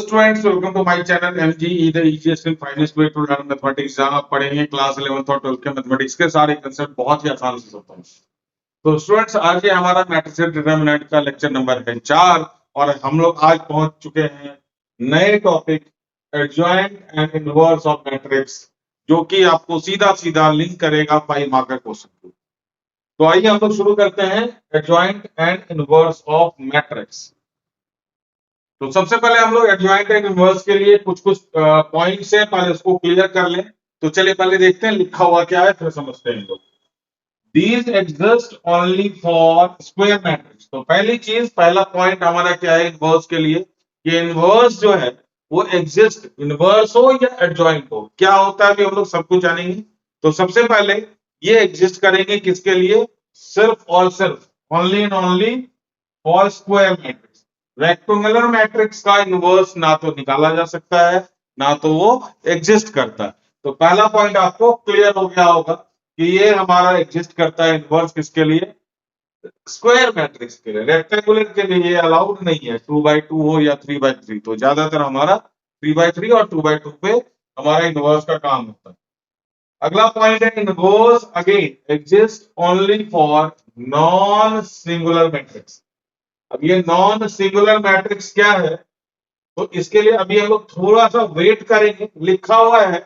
Students, welcome to my channel MGE the easiest and finest way to learn mathematics. जहां आप पढ़ेंगे class 11th और 12th के mathematics के सारे कंसेप्ट बहुत ही आसान से समझ। तो स्टूडेंट्स, आज ये हमारा मैट्रिक्स डिटरमिनेंट का लेक्चर नंबर है 4 और हम लोग आज पहुंच चुके हैं नए topic adjoint and inverse of matrix, जो कि आपको सीधा सीधा लिंक करेगा 5 मार्क क्वेश्चन को। तो आइए हम लोग शुरू करते हैं adjoint and inverse of matrix. तो सबसे पहले हम लोग एडजॉइंट एंड इनवर्स के लिए कुछ पॉइंट्स है, पहले उसको क्लियर कर लें। तो चलिए पहले देखते हैं लिखा हुआ क्या है, फिर समझते हैं लोग। These exist only for square matrix। तो पहली चीज, पहला पॉइंट हमारा क्या है इनवर्स के लिए, कि इनवर्स जो है वो एग्जिस्ट, इनवर्स हो या एडजॉइंट हो, क्या होता है अभी हम लोग सब कुछ जानेंगे। तो सबसे पहले ये एग्जिस्ट करेंगे किसके लिए, सिर्फ और सिर्फ only and only for square matrix. Rectangular matrix का इनवर्स ना तो निकाला जा सकता है, ना तो वो एग्जिस्ट करता है। तो पहला पॉइंट आपको क्लियर हो गया होगा कि ये हमारा एग्जिस्ट करता है इनवर्स किसके लिए, स्क्वायर मैट्रिक्स के लिए। रेक्टेंगुलर के लिए ये अलाउड नहीं है, 2x2 हो या 3x3। तो ज्यादातर हमारा 3x3 और 2x2 पे हमारा इनवर्स का काम होता है। अगला पॉइंट है inverse again exist only for non singular matrix. अब ये नॉन सिंगुलर मैट्रिक्स क्या है, तो इसके लिए अभी हम लोग थोड़ा सा वेट करेंगे। लिखा हुआ है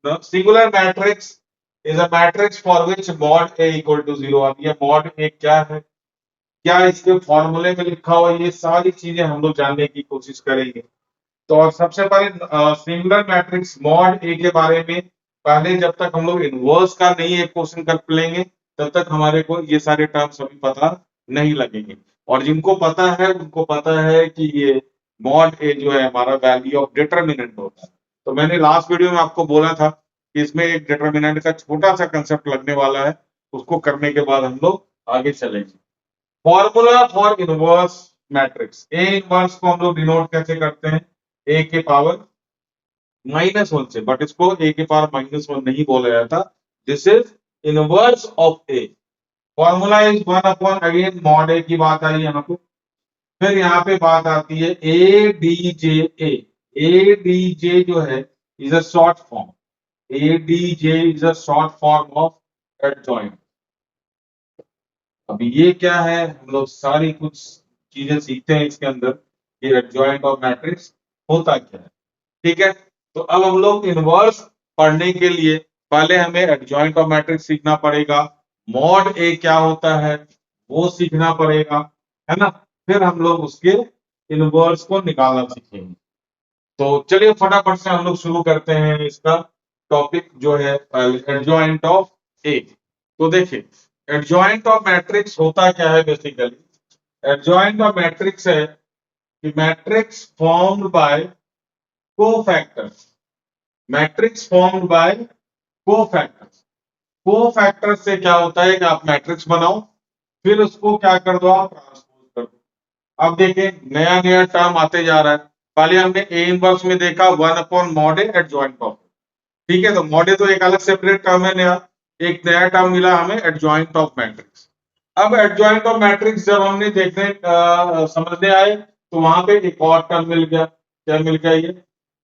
singular matrix is a matrix for which mod A equal to 0। अब ये मॉड ए क्या है, क्या इसके फॉर्मूले में लिखा हुआ, ये सारी चीजें हम लोग जानने की कोशिश करेंगे। तो और सबसे पहले सिंगुलर मैट्रिक्स मॉड ए के बारे में पहले, जब तक हम लोग इनवर्स का नहीं एक क्वेश्चन कर लेंगे तब तक हमारे को ये सारे टर्म्स अभी पता नहीं लगेंगे। और जिनको पता है उनको पता है कि ये मॉड ए जो है हमारा वैल्यू ऑफ डिटरमिनेंट होता है। तो मैंने लास्ट वीडियो में आपको बोला था कि इसमें एक डिटरमिनेंट का छोटा सा कंसेप्ट लगने वाला है, उसको करने के बाद हम लोग आगे चलेंगे। Formula for inverse matrix, A inverse को हम लोग डिनोट कैसे करते हैं, ए के पावर -1 से, बट इसको ए के पावर -1 नहीं बोला जाता। This is inverse of A. Formula is 1 upon, again mod A की बात आई यहाँ पे। फिर यहाँ पे बात आती है A D J A. A D J जो है is a short form, A D J is a short form of adjoint. अब ये क्या है, हम लोग सारी कुछ चीजें सीखते हैं इसके अंदर, ये एडजॉइंट ऑफ मैट्रिक्स होता क्या है। ठीक है, तो अब हम लोग इनवर्स पढ़ने के लिए पहले हमें एडजॉइंट ऑफ मैट्रिक्स सीखना पड़ेगा, मॉड ए क्या होता है वो सीखना पड़ेगा, है ना। फिर हम लोग उसके इनवर्स को निकालना सीखेंगे। तो चलिए फटाफट से हम लोग शुरू करते हैं इसका टॉपिक जो है एडजॉइंट ऑफ ए। तो देखिए एडजॉइंट ऑफ मैट्रिक्स होता क्या है बेसिकली। एडजॉइंट ऑफ मैट्रिक्स है कि matrix formed bye cofactors, matrix formed bye cofactors. Cofactor से क्या होता है कि आप मैट्रिक्स बनाओ, फिर उसको क्या कर दो, आप ट्रांसपोज कर दो। अब देखें नया नया टर्म आते जा रहा है। पहले हमने ए इनवर्स में देखा 1 upon mod A adjoint of, ठीक है। तो मॉड ए तो एक अलग सेपरेट टर्म है, नया एक नया टर्म मिला हमें एडजॉइंट ऑफ मैट्रिक्स। अब एडजॉइंट ऑफ मैट्रिक्स जब हमने देखने समझने आए तो वहां पे एक और टर्म मिल गया, क्या मिल गया, ये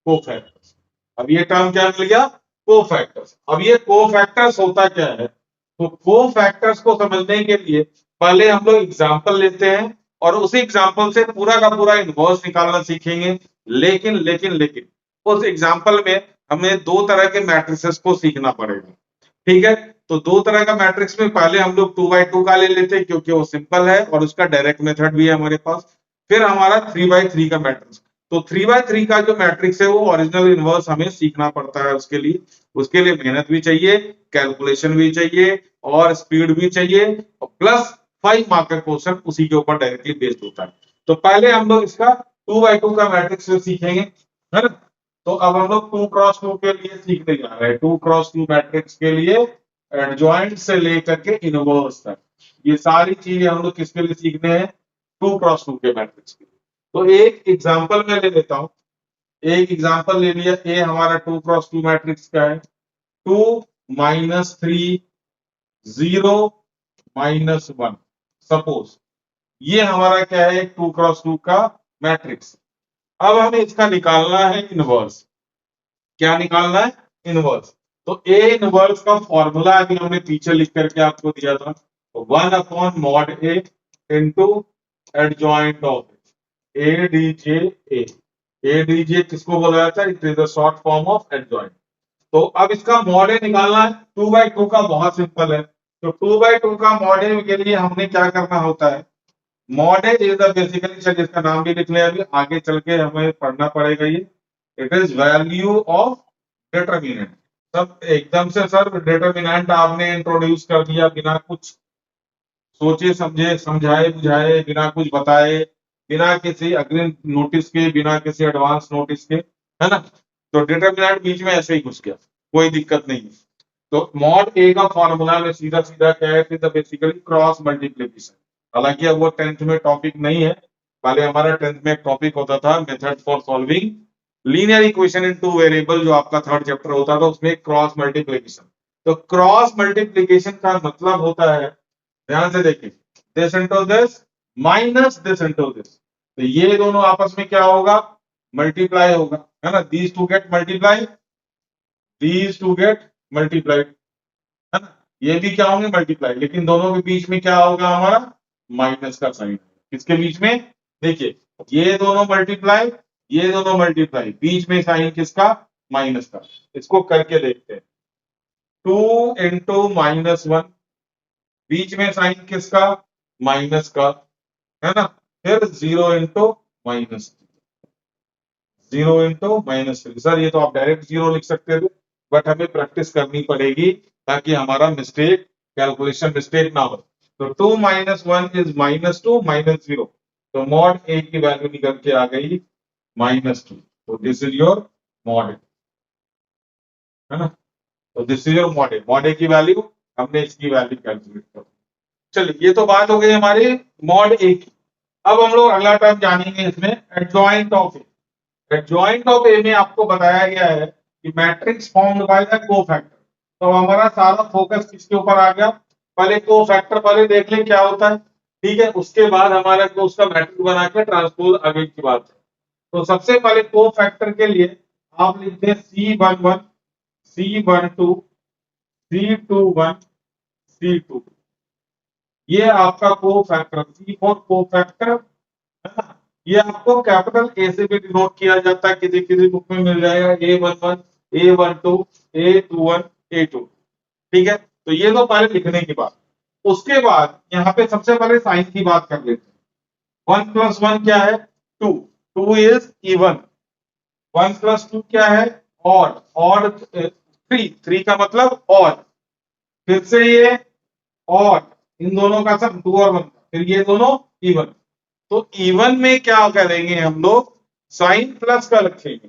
कोफैक्टर्स। अब ये टर्म क्या मिल गया, कोफैक्टर्स। अब ये कोफैक्टर्स होता क्या है, तो कोफैक्टर्स को समझने के लिए पहले हम लोग एग्जांपल लेते हैं और उसी एग्जांपल से पूरा का पूरा इनवर्स निकालना सीखेंगे। लेकिन लेकिन लेकिन उस एग्जांपल में हमें दो तरह के मैट्रिसेस को सीखना पड़ेगा, ठीक है। तो दो तरह का मैट्रिक्स में पहले हम लोग 2x2 का ले लेते हैं क्योंकि वो सिंपल है और उसका डायरेक्ट मेथड भी है हमारे पास। फिर हमारा 3x3 का मैट्रिक्स। तो 3x3 का जो मैट्रिक्स है वो ओरिजिनल इनवर्स हमें सीखना पड़ता है। उसके लिए मेहनत भी चाहिए, कैलकुलेशन भी चाहिए और स्पीड भी चाहिए, और प्लस 5 मार्क का क्वेश्चन उसी के ऊपर डायरेक्टली बेस्ड होता है। तो पहले हम लोग इसका 2x2 का मैट्रिक्स सीखेंगे, है ना। तो अब हम लोग 2x2 के लिए सीखने जा रहे हैं। 2x2 मैट्रिक्स के लिए एडजॉइंट से लेकर के इनवर्स तक ये सारी चीजें हम लोग किसके लिए सीखने हैं, 2x2 के मैट्रिक्स के लिए। तो एक एग्जांपल मैं ले लेता हूं, एक एग्जांपल ले लिया। ए हमारा 2x2 मैट्रिक्स का है 2 -3 0 -1। सपोज ये हमारा क्या है 2x2 का मैट्रिक्स। अब हमें इसका निकालना है इनवर्स। क्या निकालना है? इनवर्स। तो ए इनवर्स का फॉर्मूला अभी हमने पीछे लिख करके आपको दिया था, 1/mod A into adjoint of A D J A. A D J किसको बोला जाता है? It is the short form of adjoint. तो अब इसका मॉड ए निकालना है। 2/2 का बहुत सिंपल है। तो 2/2 का मॉड ए के लिए हमने क्या करना होता है? Mod A is the basically, चलिए इसका नाम भी लिख लिया, अभी आगे चल के हमें पढ़ना पड़ेगा ये। It is value of determinant. सब एकदम से सर डिटरमिनेंट आपने इंट्रोड्यूस कर दिया बिना कुछ सोचे समझे, समझाए बुझाए, बिना कुछ बताए, बिना किसी अग्रिम नोटिस के, बिना किसी एडवांस नोटिस के, है ना? तो डिटरमिनेंट बीच में ऐसे ही घुस गया, कोई दिक्कत नहीं है। तो मॉड ए का फॉर्मूला में सीधा सीधा क्या है? Basically cross multiplication. हालांकि अब वो 10th में टॉपिक नहीं है, पहले हमारा 10th में एक टॉपिक होता था method for solving linear equation in two variable, जो आपका 3rd चैप्टर होता था, उसमें क्रॉस मल्टीप्लीकेशन। तो क्रॉस मल्टीप्लीकेशन का मतलब होता है, ध्यान से देखिए, this into this minus this into this. तो ये दोनों आपस में क्या होगा? मल्टीप्लाई होगा, है ना? These two get multiply, these two get multiplied, है ना? ये भी क्या होंगे? मल्टीप्लाई। लेकिन दोनों के बीच में क्या होगा हमारा? माइनस का साइन। किसके बीच में? देखिए, ये दोनों मल्टीप्लाई, ये दोनों मल्टीप्लाई, बीच में साइन किसका? माइनस का। इसको करके देखते हैं। 2 इंटू -1, बीच में साइन किसका? माइनस का, है ना? फिर 0 इंटू -3। सर ये तो आप डायरेक्ट 0 लिख सकते थे, बट हमें प्रैक्टिस करनी पड़ेगी ताकि हमारा मिस्टेक, कैलकुलेशन मिस्टेक ना हो। तो 2 - 1 इज -2 -0। तो मॉड ए की वैल्यू निकल के आ गई -2। तो दिस इज योर मॉड, है ना? तो this is your mod A. Mod A की वैल्यू, हमने इसकी वैल्यू कैलकुलेट कर। चलिए, ये तो बात हो गई हमारी मॉड ए की। अब हम लोग अगला टर्म जानेंगे इसमें, adjoint of A. Adjoint of A में आपको बताया गया है कि matrix formed by the cofactor. तो हमारा सारा फोकस किसके ऊपर आ गया? पहले कोफैक्टर पहले देख लें क्या होता है, ठीक है? उसके बाद हमारा को उसका मैट्रिक्स बना के ट्रांसपोज आगे की बात है। तो सबसे पहले कोफैक्टर के लिए आप लिखते हैं C11, C12, C21, C2। ये आपका कोफैक्टर, C4 कोफैक्टर, है ना? ये आपको कैपिटल ए से भी डिनोट किया जाता है, किसी किसी बुक में मिल जाएगा A11, A12, A21, A2। ठीक है? तो ये तो पहले लिखने की बात। उसके बाद यहाँ पे सबसे पहले साइन की बात कर लेते हैं। 1 + 1 क्या है? 2। 2 इज इवन। 1 + 2 क्या है? ऑड। ऑड 3। 3 का मतलब ऑड। फिर से ये ऑड, इन दोनों का सम 2 और 1 का, फिर ये दोनों इवन। तो इवन में क्या करेंगे हम लोग? साइन प्लस का रखेंगे।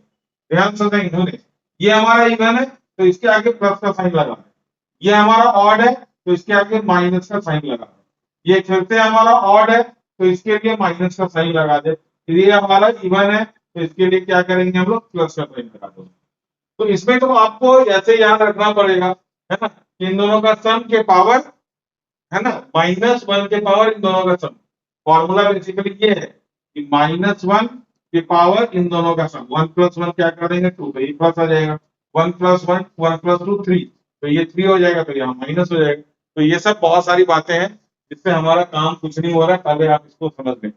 ध्यान से देखें, ये हमारा इवन है तो इसके आगे प्लस का साइन लगा, ये हमारा ऑड है तो इसके आगे माइनस का साइन लगा, ये फिर से हमारा ऑड है तो इसके लिए माइनस का साइन लगा दे, ये हमारा इवन है तो इसके लिए क्या करेंगे हम लोग? प्लस का साइन लगा देंगे। तो इसमें तो आपको ऐसे याद रखना पड़ेगा, है ना, इन दोनों का सम के पावर, है ना, -1 के पावर इन दोनों का सम। फॉर्मूला बेसिकली ये है कि -1 के पावर इन दोनों का सम। 1 + 1 क्या कर देंगे? 2, तो ये प्लस आ जाएगा। 1 + 1, 1 + 2 3, तो ये 3 हो जाएगा, तो यहाँ माइनस हो जाएगा। तो ये सब बहुत सारी बातें हैं जिससे हमारा काम कुछ नहीं हो रहा है, पहले आप इसको समझ लें।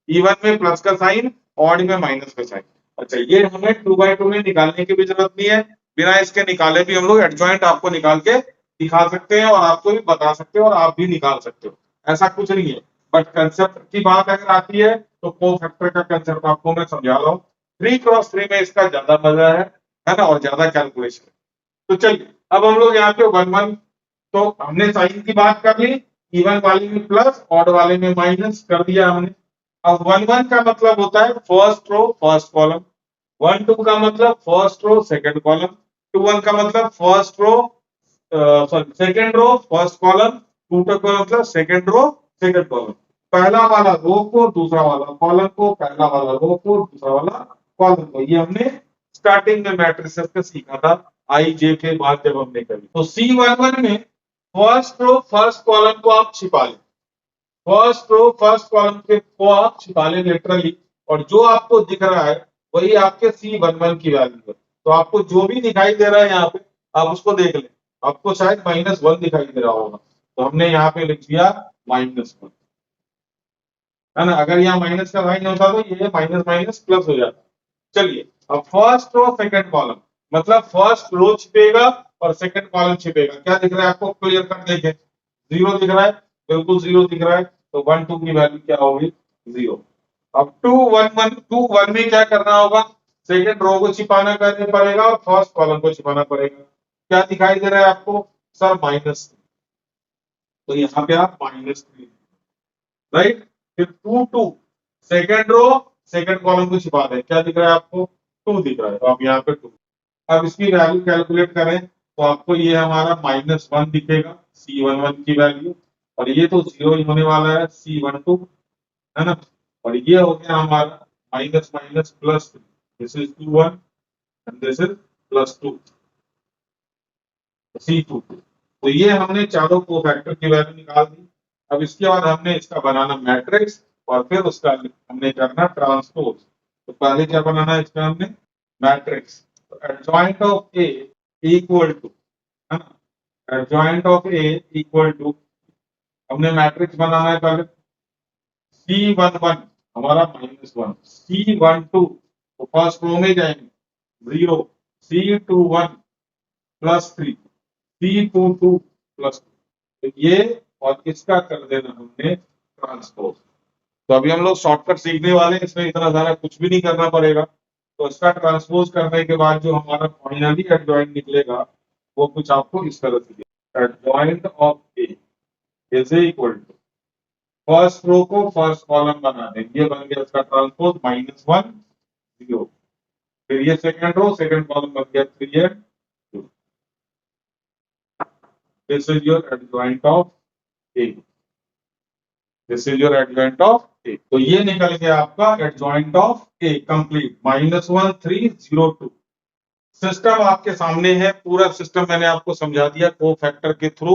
इवन में प्लस का साइन, ऑड में माइनस का साइन। अच्छा, ये हमें 2/2 में निकालने की भी जरूरत नहीं है, बिना इसके निकाले भी हम लोग एडजॉइंट आपको निकाल के दिखा सकते हैं और आपको भी बता सकते हो और आप भी निकाल सकते हो, ऐसा कुछ नहीं है। बट कंसेप्ट की बात अगर आती है तो कोफैक्टर का कंसेप्ट आपको मैं समझा रहा हूँ। 3x3 में इसका ज्यादा मजा है ना, और ज्यादा कैलकुलेशन। तो चलिए, अब हम लोग यहाँ पे 1 1, तो हमने साइन की बात कर ली, इवन वाले में प्लस, ऑड वाले में माइनस कर दिया हमने। अब 1 1 का मतलब होता है फर्स्ट रो फर्स्ट कॉलम, 1 2 का मतलब फर्स्ट रो सेकंड कॉलम, 2 1 का मतलब first row sorry second row first column, 2 2 का मतलब सेकंड रो सेकंड कॉलम। पहला वाला रो को दूसरा वाला कॉलम को, पहला वाला रो को दूसरा वाला कॉलम को। ये हमने स्टार्टिंग में मैट्रिसेस पे सीखा था, आई जे के बाद जब हमने करी। तो C11 में फर्स्ट रो फर्स्ट कॉलम को आप छिपा लें, फर्स्ट रो फर्स्ट कॉलम के को आप छिपा लें लिटरली, और जो आपको दिख रहा है वही आपके C11 की वैल्यू है। तो आपको जो भी दिखाई दे रहा है यहाँ पे आप उसको देख लें। आपको शायद -1 दिखाई दे रहा होगा, तो हमने यहाँ पे लिख दिया -1, है ना। अगर यहाँ माइनस का साइन होता तो ये माइनस माइनस प्लस हो जाता। चलिए अब फर्स्ट रो सेकंड कॉलम, मतलब फर्स्ट रो छिपेगा और सेकंड कॉलम छिपेगा। क्या दिख रहा है आपको, क्लियर कर देखें। 0 दिख रहा है, बिल्कुल 0 दिख रहा है, तो 1 2 की वैल्यू क्या होगी, 0। अब 2 1 1 2 1 में क्या करना होगा, सेकंड रो को छिपाना करना पड़ेगा और फर्स्ट कॉलम को छिपाना पड़ेगा। क्या दिखाई दे रहा है आपको, सर -3, तो यहाँ पे आप -3, राइट। फिर 2 2 सेकंड रो सेकंड कॉलम को छिपा दें। क्या दिख रहा है आपको, 2 दिख रहा है, तो आप यहाँ पे 2। अब इसकी वैल्यू कैलकुलेट करें तो आपको ये हमारा -1 दिखेगा, C11 की वैल्यू, और ये तो 0 ही होने वाला है, C12, है ना। और ये हो गया हमारा minus minus plus, this is 2 1 and this is +2, C2। तो ये हमने चारों कोफैक्टर की वैल्यू निकाल दी। अब इसके बाद हमने इसका बनाना मैट्रिक्स और फिर उसका हमने करना ट्रांसपोज। तो पहले क्या बनाना है इसका, हमने मैट्रिक्स। तो adjoint of A equal to, है ना, adjoint of A equal to, हमने मैट्रिक्स बनाना है पहले। C11 हमारा -1, C12 तो फर्स्ट रो में जाएंगे 0, C21 +3, C22 +2, तो ये और इसका कर देना हमने ट्रांसपोज। तो अभी हम लोग शॉर्टकट सीखने वाले हैं, इसमें इतना सारा कुछ भी नहीं करना पड़ेगा। तो इसका ट्रांसपोज करने के बाद जो हमारा फाइनली एडजॉइंट निकलेगा वो कुछ आपको इस तरह से दिखेगा। Adjoint of A is equal to, first row को फर्स्ट कॉलम बना देंगे, ये बन गया इसका ट्रांसपोज -1 0। फिर ये सेकंड रो सेकंड कॉलम बन गया 3 है 2। This is your adjoint of A, this is your adjoint of A. तो ये निकल गया आपका adjoint of A complete, -1 3 0 2। System आपके सामने है, पूरा सिस्टम मैंने आपको समझा दिया कोफैक्टर के थ्रू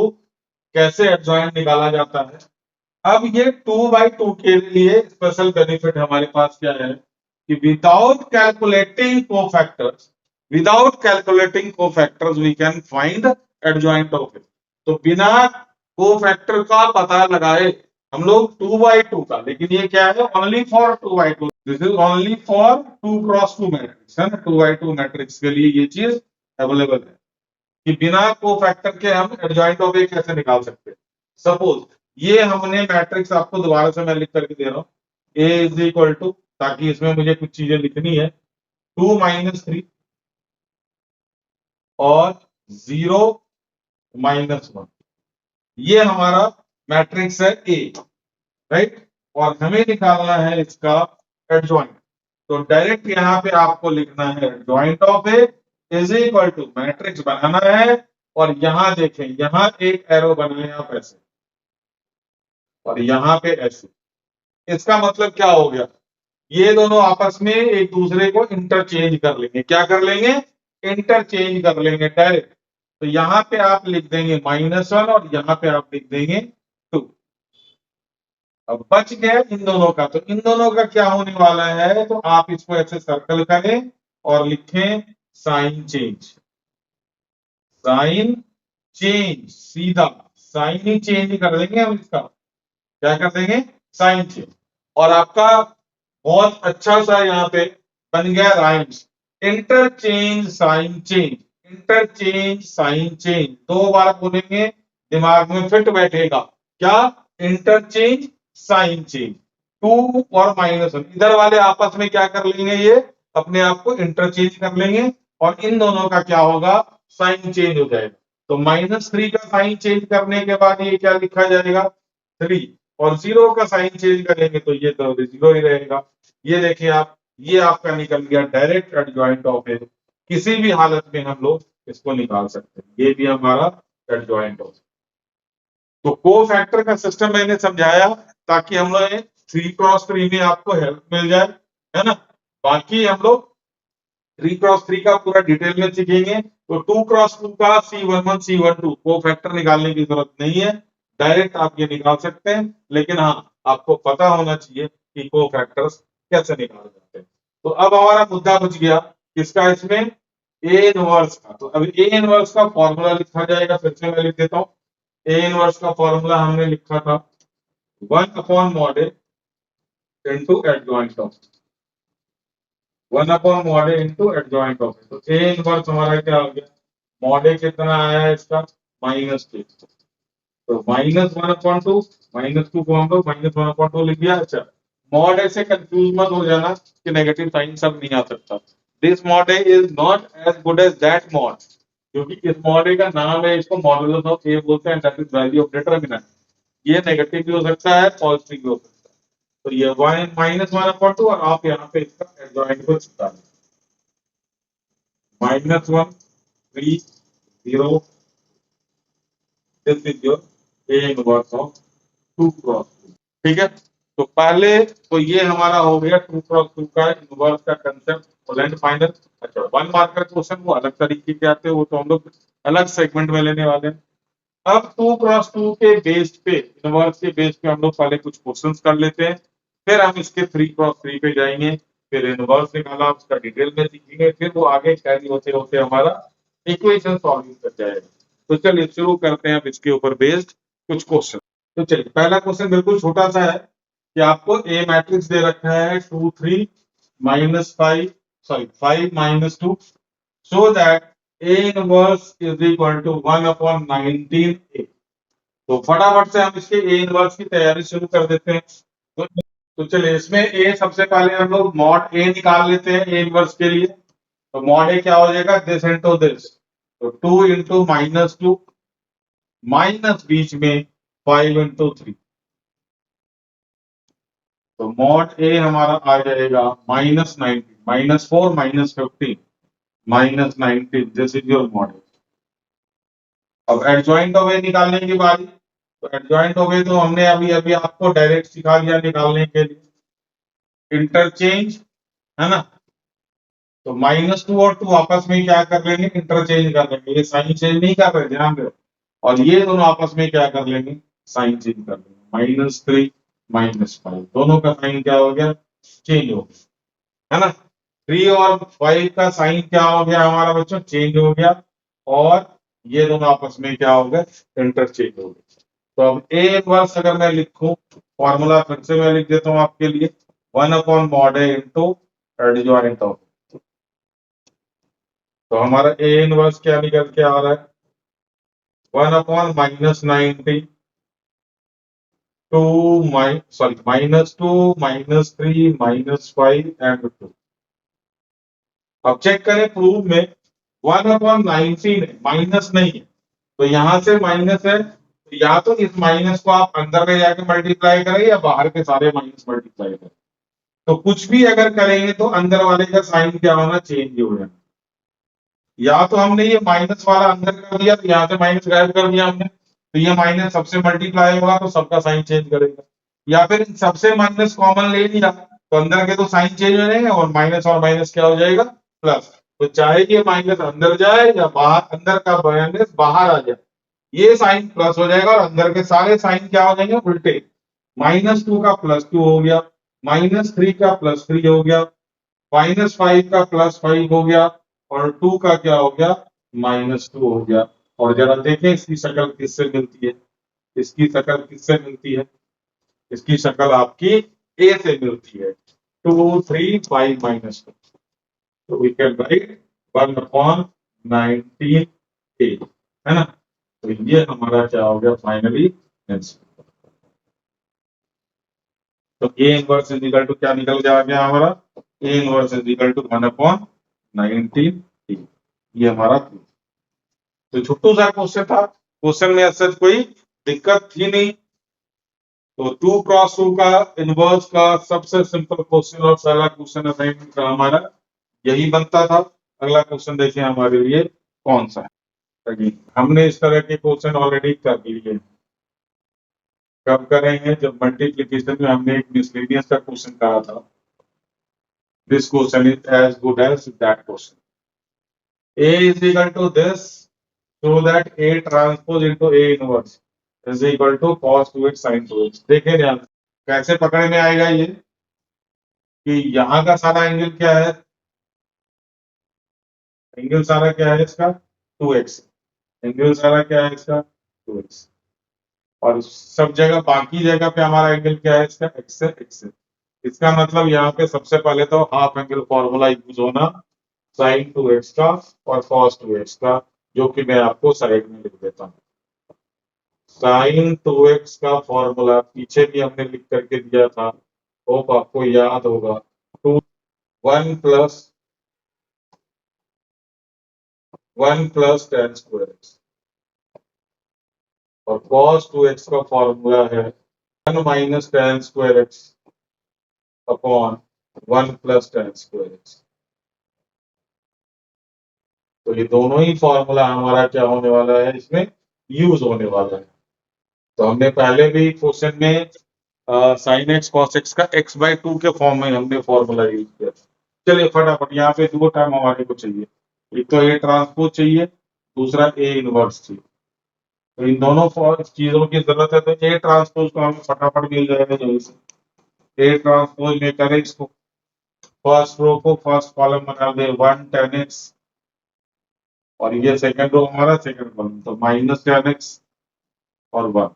कैसे एडजॉइंट निकाला जाता है। अब ये 2/2 के लिए स्पेशल बेनिफिट हमारे पास क्या है कि without calculating cofactors we can find adjoint of it. तो बिना कोफैक्टर का पता लगाए हम लोग 2/2 का, लेकिन ये क्या है, only for 2/2, this is only for 2x2 matrix, है ना। 2/2 मैट्रिक्स के लिए ये चीज अवेलेबल है कि बिना कोफैक्टर के हम एडजॉइंट ऑफ ए कैसे निकाल सकते हैं। सपोज ये हमने मैट्रिक्स आपको दोबारा से मैं लिख करके दे रहा हूं, ए इज इक्वल टू, ताकि इसमें मुझे कुछ चीजें लिखनी है, 2 -3 और 0 -1, ये हमारा मैट्रिक्स है ए, राइट। और हमें निकालना है इसका एडजॉइंट। तो डायरेक्ट यहां पे आपको लिखना है adjoint of A is equal to, matrix बनाना है और यहां देखें, यहां एक एरो बनाए आप ऐसे और यहां पे ऐसे। इसका मतलब क्या हो गया, ये दोनों आपस में एक दूसरे को इंटरचेंज कर लेंगे। क्या कर लेंगे, इंटरचेंज कर लेंगे डायरेक्ट। तो यहां पे आप लिख देंगे -1 और यहां पे आप लिख देंगे 2। अब बच गया इन दोनों का, तो इन दोनों का क्या होने वाला है, तो आप इसको ऐसे सर्कल करें और लिखें साइन चेंज, साइन चेंज, सीधा साइन ही चेंज कर देंगे हम इसका। क्या कर देंगे, साइन चेंज। और आपका बहुत अच्छा सा यहाँ पे बन गया rhymes, interchange sign change, interchange sign change, 2 बार बोलेंगे दिमाग में फिट बैठेगा। क्या, इंटरचेंज साइन चेंज। 2 और -1 इधर वाले आपस में क्या कर लेंगे, ये अपने आप को इंटरचेंज कर लेंगे और इन दोनों का क्या होगा, साइन चेंज हो जाएगा। तो -3 का साइन चेंज करने के बाद ये क्या लिखा जाएगा, 3, और 0 का साइन चेंज करेंगे तो ये तो 0 ही रहेगा। ये देखिए आप, ये आपका निकल गया डायरेक्ट एडजॉइंट ऑफ ए। किसी भी हालत में हम लोग इसको निकाल सकते हैं, ये भी हमारा एडजॉइंट ऑफ। तो कोफैक्टर का सिस्टम मैंने समझाया ताकि हम लोग 3x3 में आपको हेल्प मिल जाए, है ना। बाकी हम लोग 3x3 का पूरा डिटेल में सीखेंगे। तो 2x2 का C11 C12 कोफैक्टर निकालने की जरूरत नहीं है, डायरेक्ट आप ये निकाल सकते हैं। लेकिन हाँ, आपको पता होना चाहिए कि कोफैक्टर्स कैसे निकाले जाते हैं। तो अब हमारा मुद्दा बच गया किसका, इसमें ए इनवर्स का। तो अब ए इनवर्स का फॉर्मूला लिखा जाएगा, फिर से मैं लिख देता हूं। ए इनवर्स का फॉर्मूला हमने लिखा था 1/mod A into adjoint of, 1/mod A into adjoint of. तो ए इनवर्स हमारा क्या हो गया, मॉड ए कितना आया है इसका, -2। तो -1/2, -2 को हम लोग -1/2 लिख दिया। अच्छा, मॉड ए से कंफ्यूज मत हो जाना कि नेगेटिव साइन सब नहीं आ सकता। This mod A is not as good as that mod, क्योंकि इस मॉड ए का नाम है, इसको मॉडुलस ऑफ ए बोलते हैं, that is value of determinant. ये नेगेटिव भी हो सकता है, पॉजिटिव भी हो सकता है। तो ये -1/2 और आप यहाँ पे इसका एडजॉइंट को चिपका दें, -1 3 0। This is your A inverse of 2 cross 2। ठीक है, तो पहले तो ये हमारा हो गया 2 क्रॉस 2 का इनवर्स का कंसेप्ट, फुल एंड फाइनल। अच्छा, 1 मार्कर क्वेश्चन वो अलग तरीके के आते हैं, वो तो हम लोग अलग सेगमेंट में लेने वाले हैं। अब 2 क्रॉस 2 के बेस पे, इनवर्स के बेस पे हम लोग पहले कुछ क्वेश्चंस कर लेते हैं, फिर हम इसके 3 क्रॉस 3 पे जाएंगे, फिर इनवर्स निकाला उसका डिटेल में सीखेंगे, फिर वो आगे कैरी होते होते हमारा इक्वेशन सॉल्विंग कर जाएगा। तो चलिए शुरू करते हैं अब इसके ऊपर बेस्ड कुछ क्वेश्चन। तो चलिए, पहला क्वेश्चन बिल्कुल छोटा सा है कि आपको ए मैट्रिक्स दे रखा है 2 3 -5 sorry 5 -2, so that A inverse is equal to 1/19 A. तो फटाफट से हम इसके ए इनवर्स की तैयारी शुरू कर देते हैं। तो चलिए, इसमें ए सबसे पहले हम लोग मॉड ए निकाल लेते हैं ए इनवर्स के लिए। तो मॉड ए क्या हो जाएगा, दिस इंटू दिस। तो 2 इंटू -2 माइनस बीच में 5 इंटू 3। तो मॉड ए हमारा आ जाएगा -19, -4 -15 -19। दिस इज योर मॉड ए। अब एडजॉइंट ऑफ ए निकालने की बारी। तो एडजॉइंट ऑफ ए तो हमने अभी अभी आपको डायरेक्ट सिखा दिया निकालने के लिए, इंटरचेंज, है ना। तो -2 और 2 आपस में क्या कर लेंगे, इंटरचेंज कर लेंगे। ये साइन चेंज नहीं कर रहे, ध्यान दो। और ये दोनों आपस में क्या कर लेंगे, साइन चेंज कर लेंगे। -3 -5 दोनों का साइन क्या हो गया, चेंज हो गया, है ना। 3 और 5 का साइन क्या हो गया हमारा बच्चों, चेंज हो गया। और ये दोनों आपस में क्या हो गए, इंटरचेंज हो गए। तो अब ए इनवर्स अगर मैं लिखूं, फॉर्मूला फिर से मैं लिख देता हूं आपके लिए, 1/mod A into adjoint of. तो हमारा ए इनवर्स क्या निकल के आ रहा है, 1/-90 2 -2 -3 -5 एंड 2। अब चेक करें प्रूफ में, 1/19 है, माइनस नहीं है। तो यहां से माइनस है, तो या तो इस माइनस को आप अंदर ले जाके मल्टीप्लाई करें या बाहर के सारे माइनस मल्टीप्लाई करें। तो कुछ भी अगर करेंगे तो अंदर वाले का साइन क्या होना, चेंज हो जाना। या तो हमने ये माइनस वाला अंदर कर दिया, तो यहाँ से माइनस गायब कर दिया हमने, तो ये माइनस सबसे मल्टीप्लाई होगा तो सबका साइन चेंज करेगा। या फिर इन सबसे माइनस कॉमन ले लिया तो अंदर के तो साइन चेंज हो जाएंगे और माइनस क्या हो जाएगा, प्लस। तो चाहे ये माइनस अंदर जाए या बाहर, अंदर का माइनस बाहर आ जाए, ये साइन प्लस हो जाएगा और अंदर के सारे साइन क्या हो जाएंगे, उल्टे। -2 का +2 हो गया, -3 का +3 हो गया, -5 का +5 हो गया, और 2 का क्या हो गया, -2 हो गया। और जरा देखें इसकी शक्ल किससे मिलती है, इसकी शक्ल किससे मिलती है, इसकी शक्ल आपकी ए से मिलती है, 2 3 5 -2। तो वी कैन राइट 1/19 ए, है ना। तो ये हमारा क्या हो गया फाइनली आंसर। तो A inverse is equal to क्या निकल के आ गया हमारा, A inverse is equal to 1/19 A. ये हमारा, तो छोटू सा क्वेश्चन था, क्वेश्चन में ऐसा कोई दिक्कत थी नहीं। तो 2 क्रॉस 2 का इनवर्स का सबसे सिंपल क्वेश्चन और पहला क्वेश्चन असाइनमेंट का हमारा यही बनता था। अगला क्वेश्चन देखिए हमारे लिए कौन सा है। हमने इस तरह के क्वेश्चन ऑलरेडी कर लिए। कब करेंगे, जब मल्टीप्लीकेशन में हमने एक मिसलेनियस का क्वेश्चन करा था। This question is as good as that question. A is equal to this, so that A transpose into A inverse is equal to cos 2x sin 2x। देखें ध्यान कैसे पकड़ में आएगा ये, कि यहाँ का सारा एंगल क्या है, एंगल सारा क्या है इसका 2x, एंगल सारा क्या है इसका 2x, और सब जगह बाकी जगह पे हमारा एंगल क्या है इसका x है, x है। इसका मतलब यहाँ पे सबसे पहले तो हाफ एंगल फॉर्मूला यूज होना sin 2x का और cos 2x का, जो कि मैं आपको साइड में लिख देता हूँ। sin 2x का फॉर्मूला पीछे भी हमने लिख करके दिया था, होप आपको याद होगा, 1 प्लस 1 + tan स्क्वायर x, और cos 2x का फॉर्मूला है 1 - tan square x upon 1 + tan square x। तो ये दोनों ही फॉर्मूला हमारा क्या होने वाला है, इसमें यूज होने वाला है। तो हमने पहले भी क्वेश्चन में साइन एक्स कॉस एक्स का x/2 के फॉर्म में हमने फॉर्मूला यूज किया। चलिए फटाफट यहाँ पे दो टर्म हमारे को चाहिए, एक तो ए ट्रांसपोज चाहिए, दूसरा ए इनवर्स चाहिए। तो इन दोनों चीजों की जरूरत है, तो ए ट्रांसपोज को हमें फटाफट मिल जाएगा जल्दी से। ए ट्रांसपोज में करें इसको, फर्स्ट रो को फर्स्ट कॉलम बना दे 1 tan x, और ये सेकंड रो हमारा सेकंड कॉलम, तो -tan x और 1,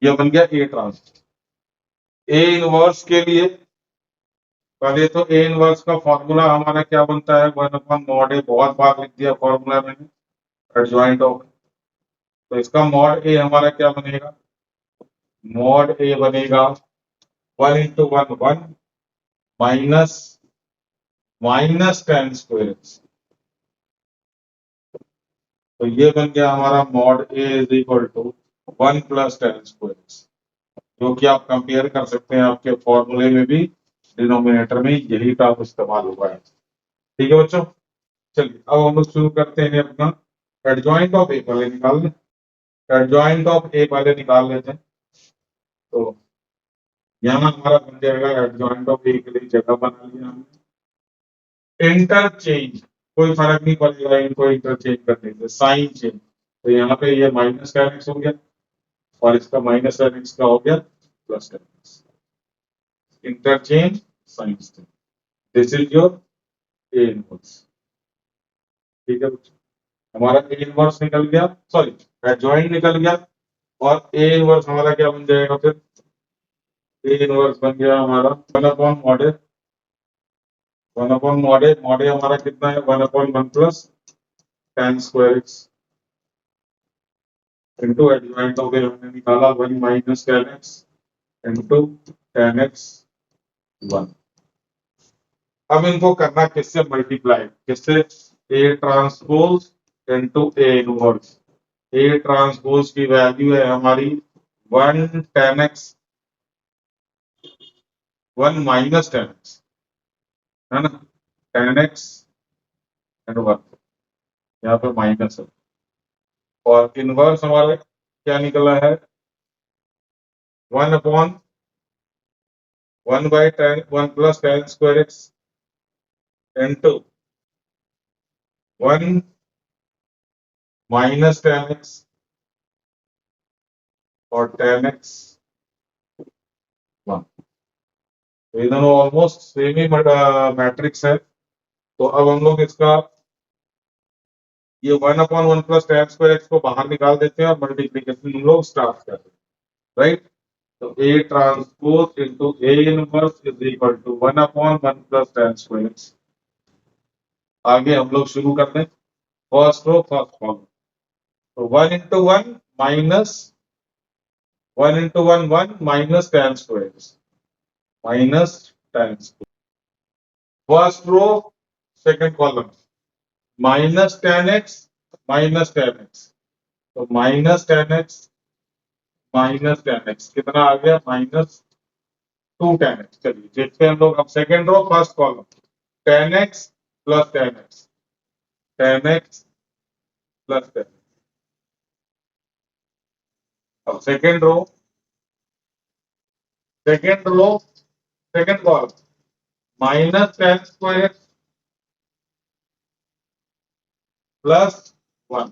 ये बन गया ए ट्रांसपोज। ए इनवर्स के लिए पहले तो ए इनवर्स का फॉर्मूला हमारा क्या बनता है, 1/mod a, बहुत बार लिख दिया फॉर्मूला मैंने, एडजॉइंट ऑफ। तो इसका मॉड ए हमारा क्या बनेगा, मॉड ए बनेगा 1 × 1 1 माइनस tan स्क्वायर x। तो ये बन गया हमारा mod A is equal to 1 + tan square x, जो कि आप कंपेयर कर सकते हैं, आपके फॉर्मूले में भी डिनोमिनेटर में यही टर्म इस्तेमाल हुआ है। ठीक है बच्चों, चलिए अब हम लोग शुरू करते हैं अपना एडजॉइंट ऑफ ए पहले निकाल लें, एडजॉइंट ऑफ ए पहले निकाल लेते हैं। तो यहाँ हमारा बन जाएगा एडजॉइंट ऑफ ए के लिए जगह बना लिया हमने। इंटरचेंज, कोई फर्क नहीं पड़ेगा इनको इंटरचेंज करने से, साइन चेंज। तो यहाँ पे ये -tan x हो गया, और इसका -tan x का हो गया +tan x। Interchange sign, this is your A inverse. ठीक है बच्चों, हमारा ए इनवर्स निकल गया, सॉरी एडजॉइंट निकल गया, और ए इनवर्स हमारा क्या बन जाएगा फिर, ए इनवर्स बन गया हमारा 1/mod a, 1/mod a, mod a हमारा कितना है 1/1 + tan square x into adjoint of A हमने निकाला 1 - tan x into tan x 1। अब इनको करना किससे मल्टीप्लाई, किससे, A transpose into A inverse. A transpose की वैल्यू है हमारी 1 tan x 1 - tan x, है ना, tan x एंड 1, यहाँ पे माइनस है, और इनवर्स हमारा क्या निकला है 1/1 + tan square x into 1 - tan x और tan x 1। तो ये दोनों ऑलमोस्ट सेम ही मैट्रिक्स है। तो अब हम लोग इसका ये 1/1 + tan स्क्वायर x को बाहर निकाल देते हैं और मल्टीप्लीकेशन हम लोग स्टार्ट करते हैं, राइट। तो A transpose into A inverse is equal to 1/1 + tan square x। आगे हम लोग शुरू करते हैं, फर्स्ट रो फर्स्ट कॉलम। तो 1 × 1 minus 1 × 1 1 minus tan square x, minus tan square. First row second column -tan x -tan x, तो -tan x -tan x कितना आ गया -2 tan x। चलिए देखते हैं हम लोग, अब second row first column tan x + tan x, tan x + tan x। अब second row second column -tan square x +1।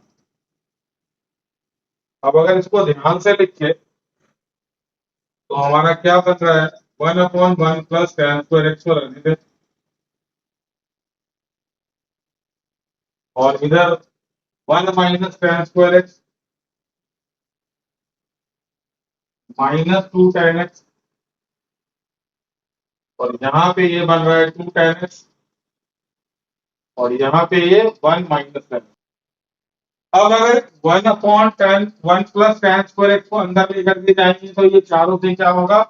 अब अगर इसको ध्यान से लिखे तो हमारा क्या बन रहा है, 1/1 प्लस tan स्क्वायर एक्स को रख देते, और इधर 1 minus tan square x minus 2 tan x, और यहाँ पे ये बन रहा है 2 tan एक्स, और यहाँ पे ये 1 माइनस tan। अब अगर 1 प्लस tan स्क्वायर एक्स को अंदर लेकर के जाएंगे तो ये चारों से क्या होगा,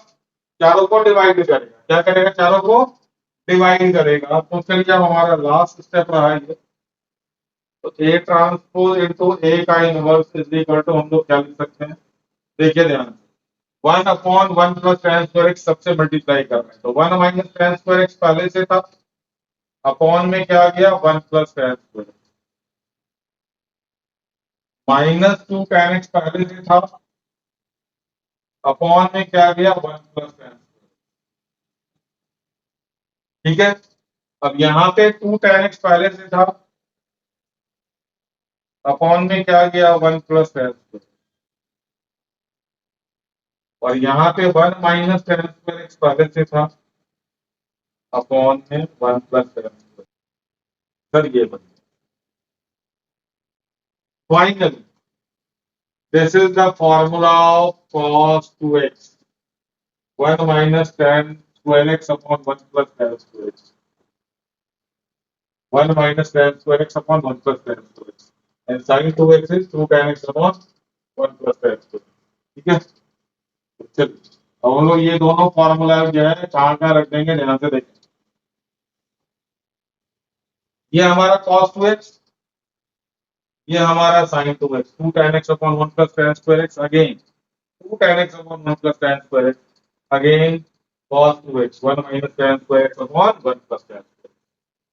चारों को डिवाइड करेगा। क्या करेगा, चारों को डिवाइड करेगा। तो चलिए अब हमारा लास्ट स्टेप रहा है ये, तो ए ट्रांसपोज इंटू ए का इनवर्स इज इक्वल टू हम लोग क्या लिख सकते हैं, देखिए ध्यान से 1/1 प्लस tan स्क्वायर एक्स सबसे मल्टीप्लाई कर रहे हैं, तो 1 माइनस tan स्क्वायर एक्स पहले से था, अपॉन में क्या आ गया 1 plus tan square, minus 2 tan x पहले से था, अपॉन में क्या आ गया 1 प्लस tan। ठीक है, अब यहाँ पे 2 tan एक्स पहले से था, अपॉन में क्या आ गया 1 प्लस tan स्क्वायर, और यहाँ पे 1 माइनस tan स्क्वायर एक्स पहले से था, अपॉन में 1 प्लस tan स्क्वायर। सर ये बन finally this is the formula of cos 2x, 1 minus tan square x upon 1 plus tan square x, 1 minus tan square x upon 1 plus tan square x, and sin 2x is 2 tan x upon 1 plus tan square। ठीक है, चलिए अब हम लोग ये दोनों formula जो है कहाँ रख देंगे, ध्यान से देखें। ये हमारा cos 2x, ये हमारा sin 2x, 2 tan x upon 1 plus tan square x, again 2 tan x upon 1 plus tan square x, again cos 2x, 1 minus tan square x upon 1 plus tan square।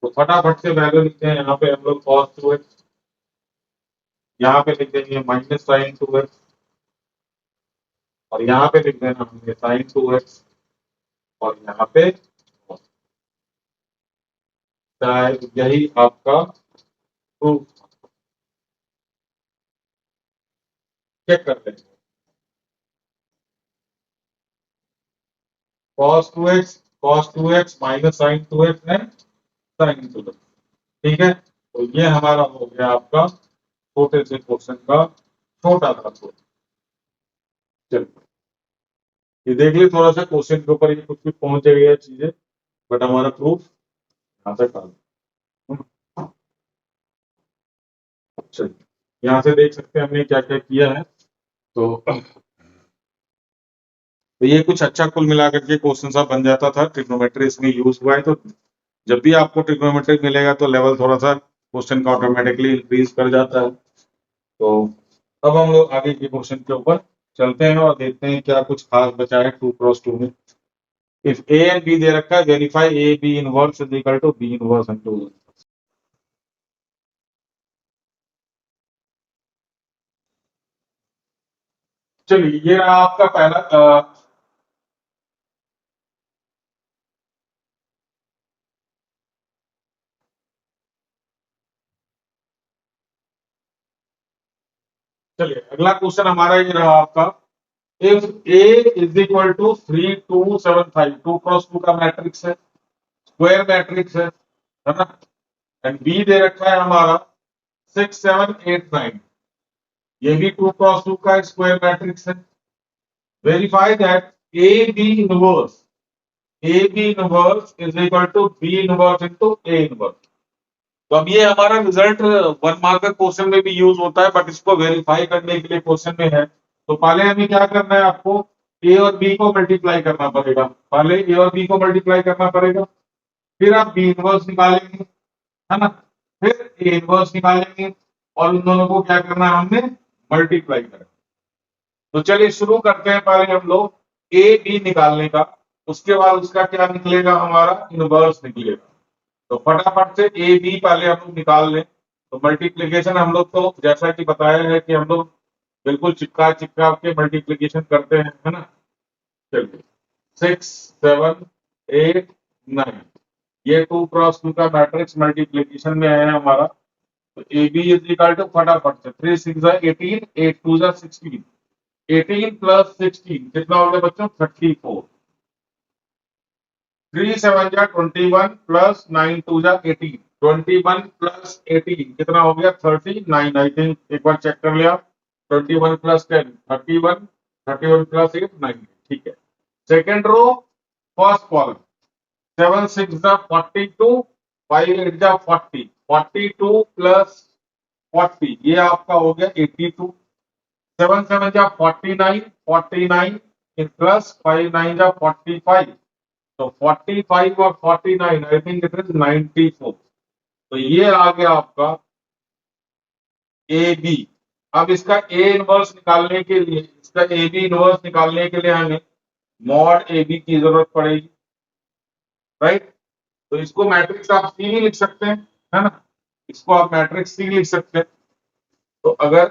तो फटाफट से वैल्यू लिखते हैं, यहाँ पे हम लोग cos 2x, यहाँ पे लिख देंगे माइनस sin 2x, और यहाँ पे लिख देना हमने sin 2x, और यहाँ पे यही आपका प्रूफ। चेक कर लेंगे, cos 2x minus sin 2x है sin 2x। ठीक है, तो ये हमारा हो गया आपका छोटे से क्वेश्चन का छोटा सा प्रूफ। चलिए ये देख ली, थोड़ा सा क्वेश्चन के ऊपर ये कुछ भी पहुंच गई चीजें, बट हमारा प्रूफ यहाँ तक आ गया। चलिए यहाँ से देख सकते हैं हमने क्या क्या किया है। तो ये कुछ अच्छा कुल मिलाकर के क्वेश्चन सा बन जाता था, ट्रिग्नोमेट्री इसमें यूज हुआ है। तो जब भी आपको ट्रिग्नोमेट्री मिलेगा तो लेवल थोड़ा सा क्वेश्चन का ऑटोमेटिकली इंक्रीज कर जाता है। तो अब हम लोग आगे के क्वेश्चन के ऊपर चलते हैं और देखते हैं क्या कुछ खास बचा है 2x2 में। इफ ए एंड बी दे रखा है, verify A B inverse is equal to B inverse into. चलिए ये रहा आपका पहला चलिए अगला क्वेश्चन हमारा ये रहा आपका, if A is equal to 3 2 7 5, 2x2 का मैट्रिक्स है, स्क्वायर मैट्रिक्स है ना, एंड बी दे रखा है हमारा 6 7 8 9, ये भी 2x2 का स्क्वायर मैट्रिक्स है। Verify that A B inverse is equal to B inverse into A inverse. तो अब ये हमारा रिजल्ट 1 मार्क का क्वेश्चन में भी यूज होता है, बट इसको वेरीफाई करने के लिए क्वेश्चन में है, तो पहले हमें क्या करना है, आपको ए और बी को मल्टीप्लाई करना पड़ेगा। पहले ए और बी को मल्टीप्लाई करना पड़ेगा, फिर आप बी इनवर्स निकालेंगे, है ना, फिर ए इनवर्स निकालेंगे, और उन दोनों को क्या करना है, हमने मल्टीप्लाई करना। तो चलिए शुरू करते हैं पहले हम लोग ए बी निकालने का, उसके बाद उसका क्या निकलेगा, हमारा इनवर्स निकलेगा। तो फटाफट से ए बी पहले हम लोग निकाल लें। तो मल्टीप्लीकेशन हम लोग तो जैसा कि बताया है कि हम लोग बिल्कुल चिपका चिपका के मल्टीप्लीकेशन करते हैं, है ना। चलिए 6 7 8 9, ये 2x2 का मैट्रिक्स मल्टीप्लीकेशन में है हमारा। तो A B is equal to फटाफट से 3 6 18 8 2 16, 18 प्लस 16 कितना हो गया बच्चों, 34। 3 7 जा 21 प्लस 9 2 जा 18, 21 प्लस 18 कितना हो गया 39। आई थिंक एक बार चेक कर लिया। 21 प्लस 10 31, 31 प्लस 8 9। ठीक है। सेकेंड रो फर्स्ट कॉलम 7 6 जा 42, 5 8 जा 40, 42 प्लस 40 ये आपका हो गया 82। 7 7 जा 49, 49 प्लस 5 9 जा 45, तो 45 और 49 आई थिंक इट इज 94। तो ये आ गया आपका ए बी। अब इसका ए इनवर्स निकालने के लिए, इसका ए बी इनवर्स निकालने के लिए हमें मॉड ए बी की जरूरत पड़ेगी, राइट। तो इसको मैट्रिक्स आप सी भी लिख सकते हैं, है ना, इसको आप मैट्रिक्स सी लिख सकते हैं। तो अगर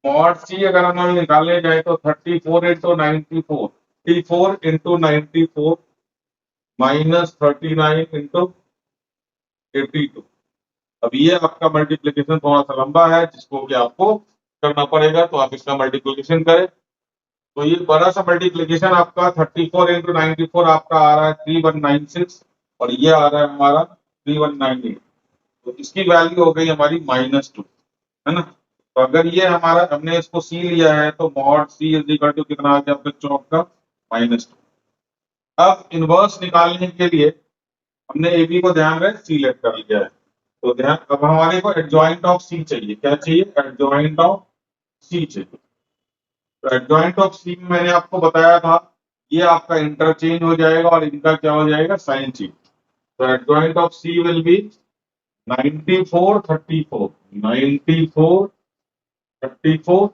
मॉड सी अगर हमें निकालने जाए तो 34 इंटू 94, 34 इंटू 94 माइनस 39 इंटू 82। अब ये आपका मल्टीप्लीकेशन थोड़ा सा लंबा है जिसको कि आपको करना पड़ेगा, तो आप इसका मल्टीप्लीकेशन करें। तो ये बड़ा सा मल्टीप्लीकेशन आपका 34 इंटू 94 आपका आ रहा है 3196 और ये आ रहा है हमारा 3198। तो इसकी वैल्यू हो गई हमारी -2, है ना। तो अगर ये हमारा हमने इसको सी लिया है तो mod C is equal to कितना आ गया आपका चौक का -2। अब इनवर्स निकालने के लिए हमने ए बी को ध्यान रहे सिलेक्ट कर लिया है। तो ध्यान, अब हमारे को एडजॉइंट ऑफ सी चाहिए। क्या चाहिए? एडजॉइंट ऑफ सी चाहिए। तो एडजॉइंट ऑफ सी में मैंने आपको बताया था ये आपका इंटरचेंज हो जाएगा और इनका क्या हो जाएगा साइन चेंज। तो adjoint of C will be 94 34, 94 34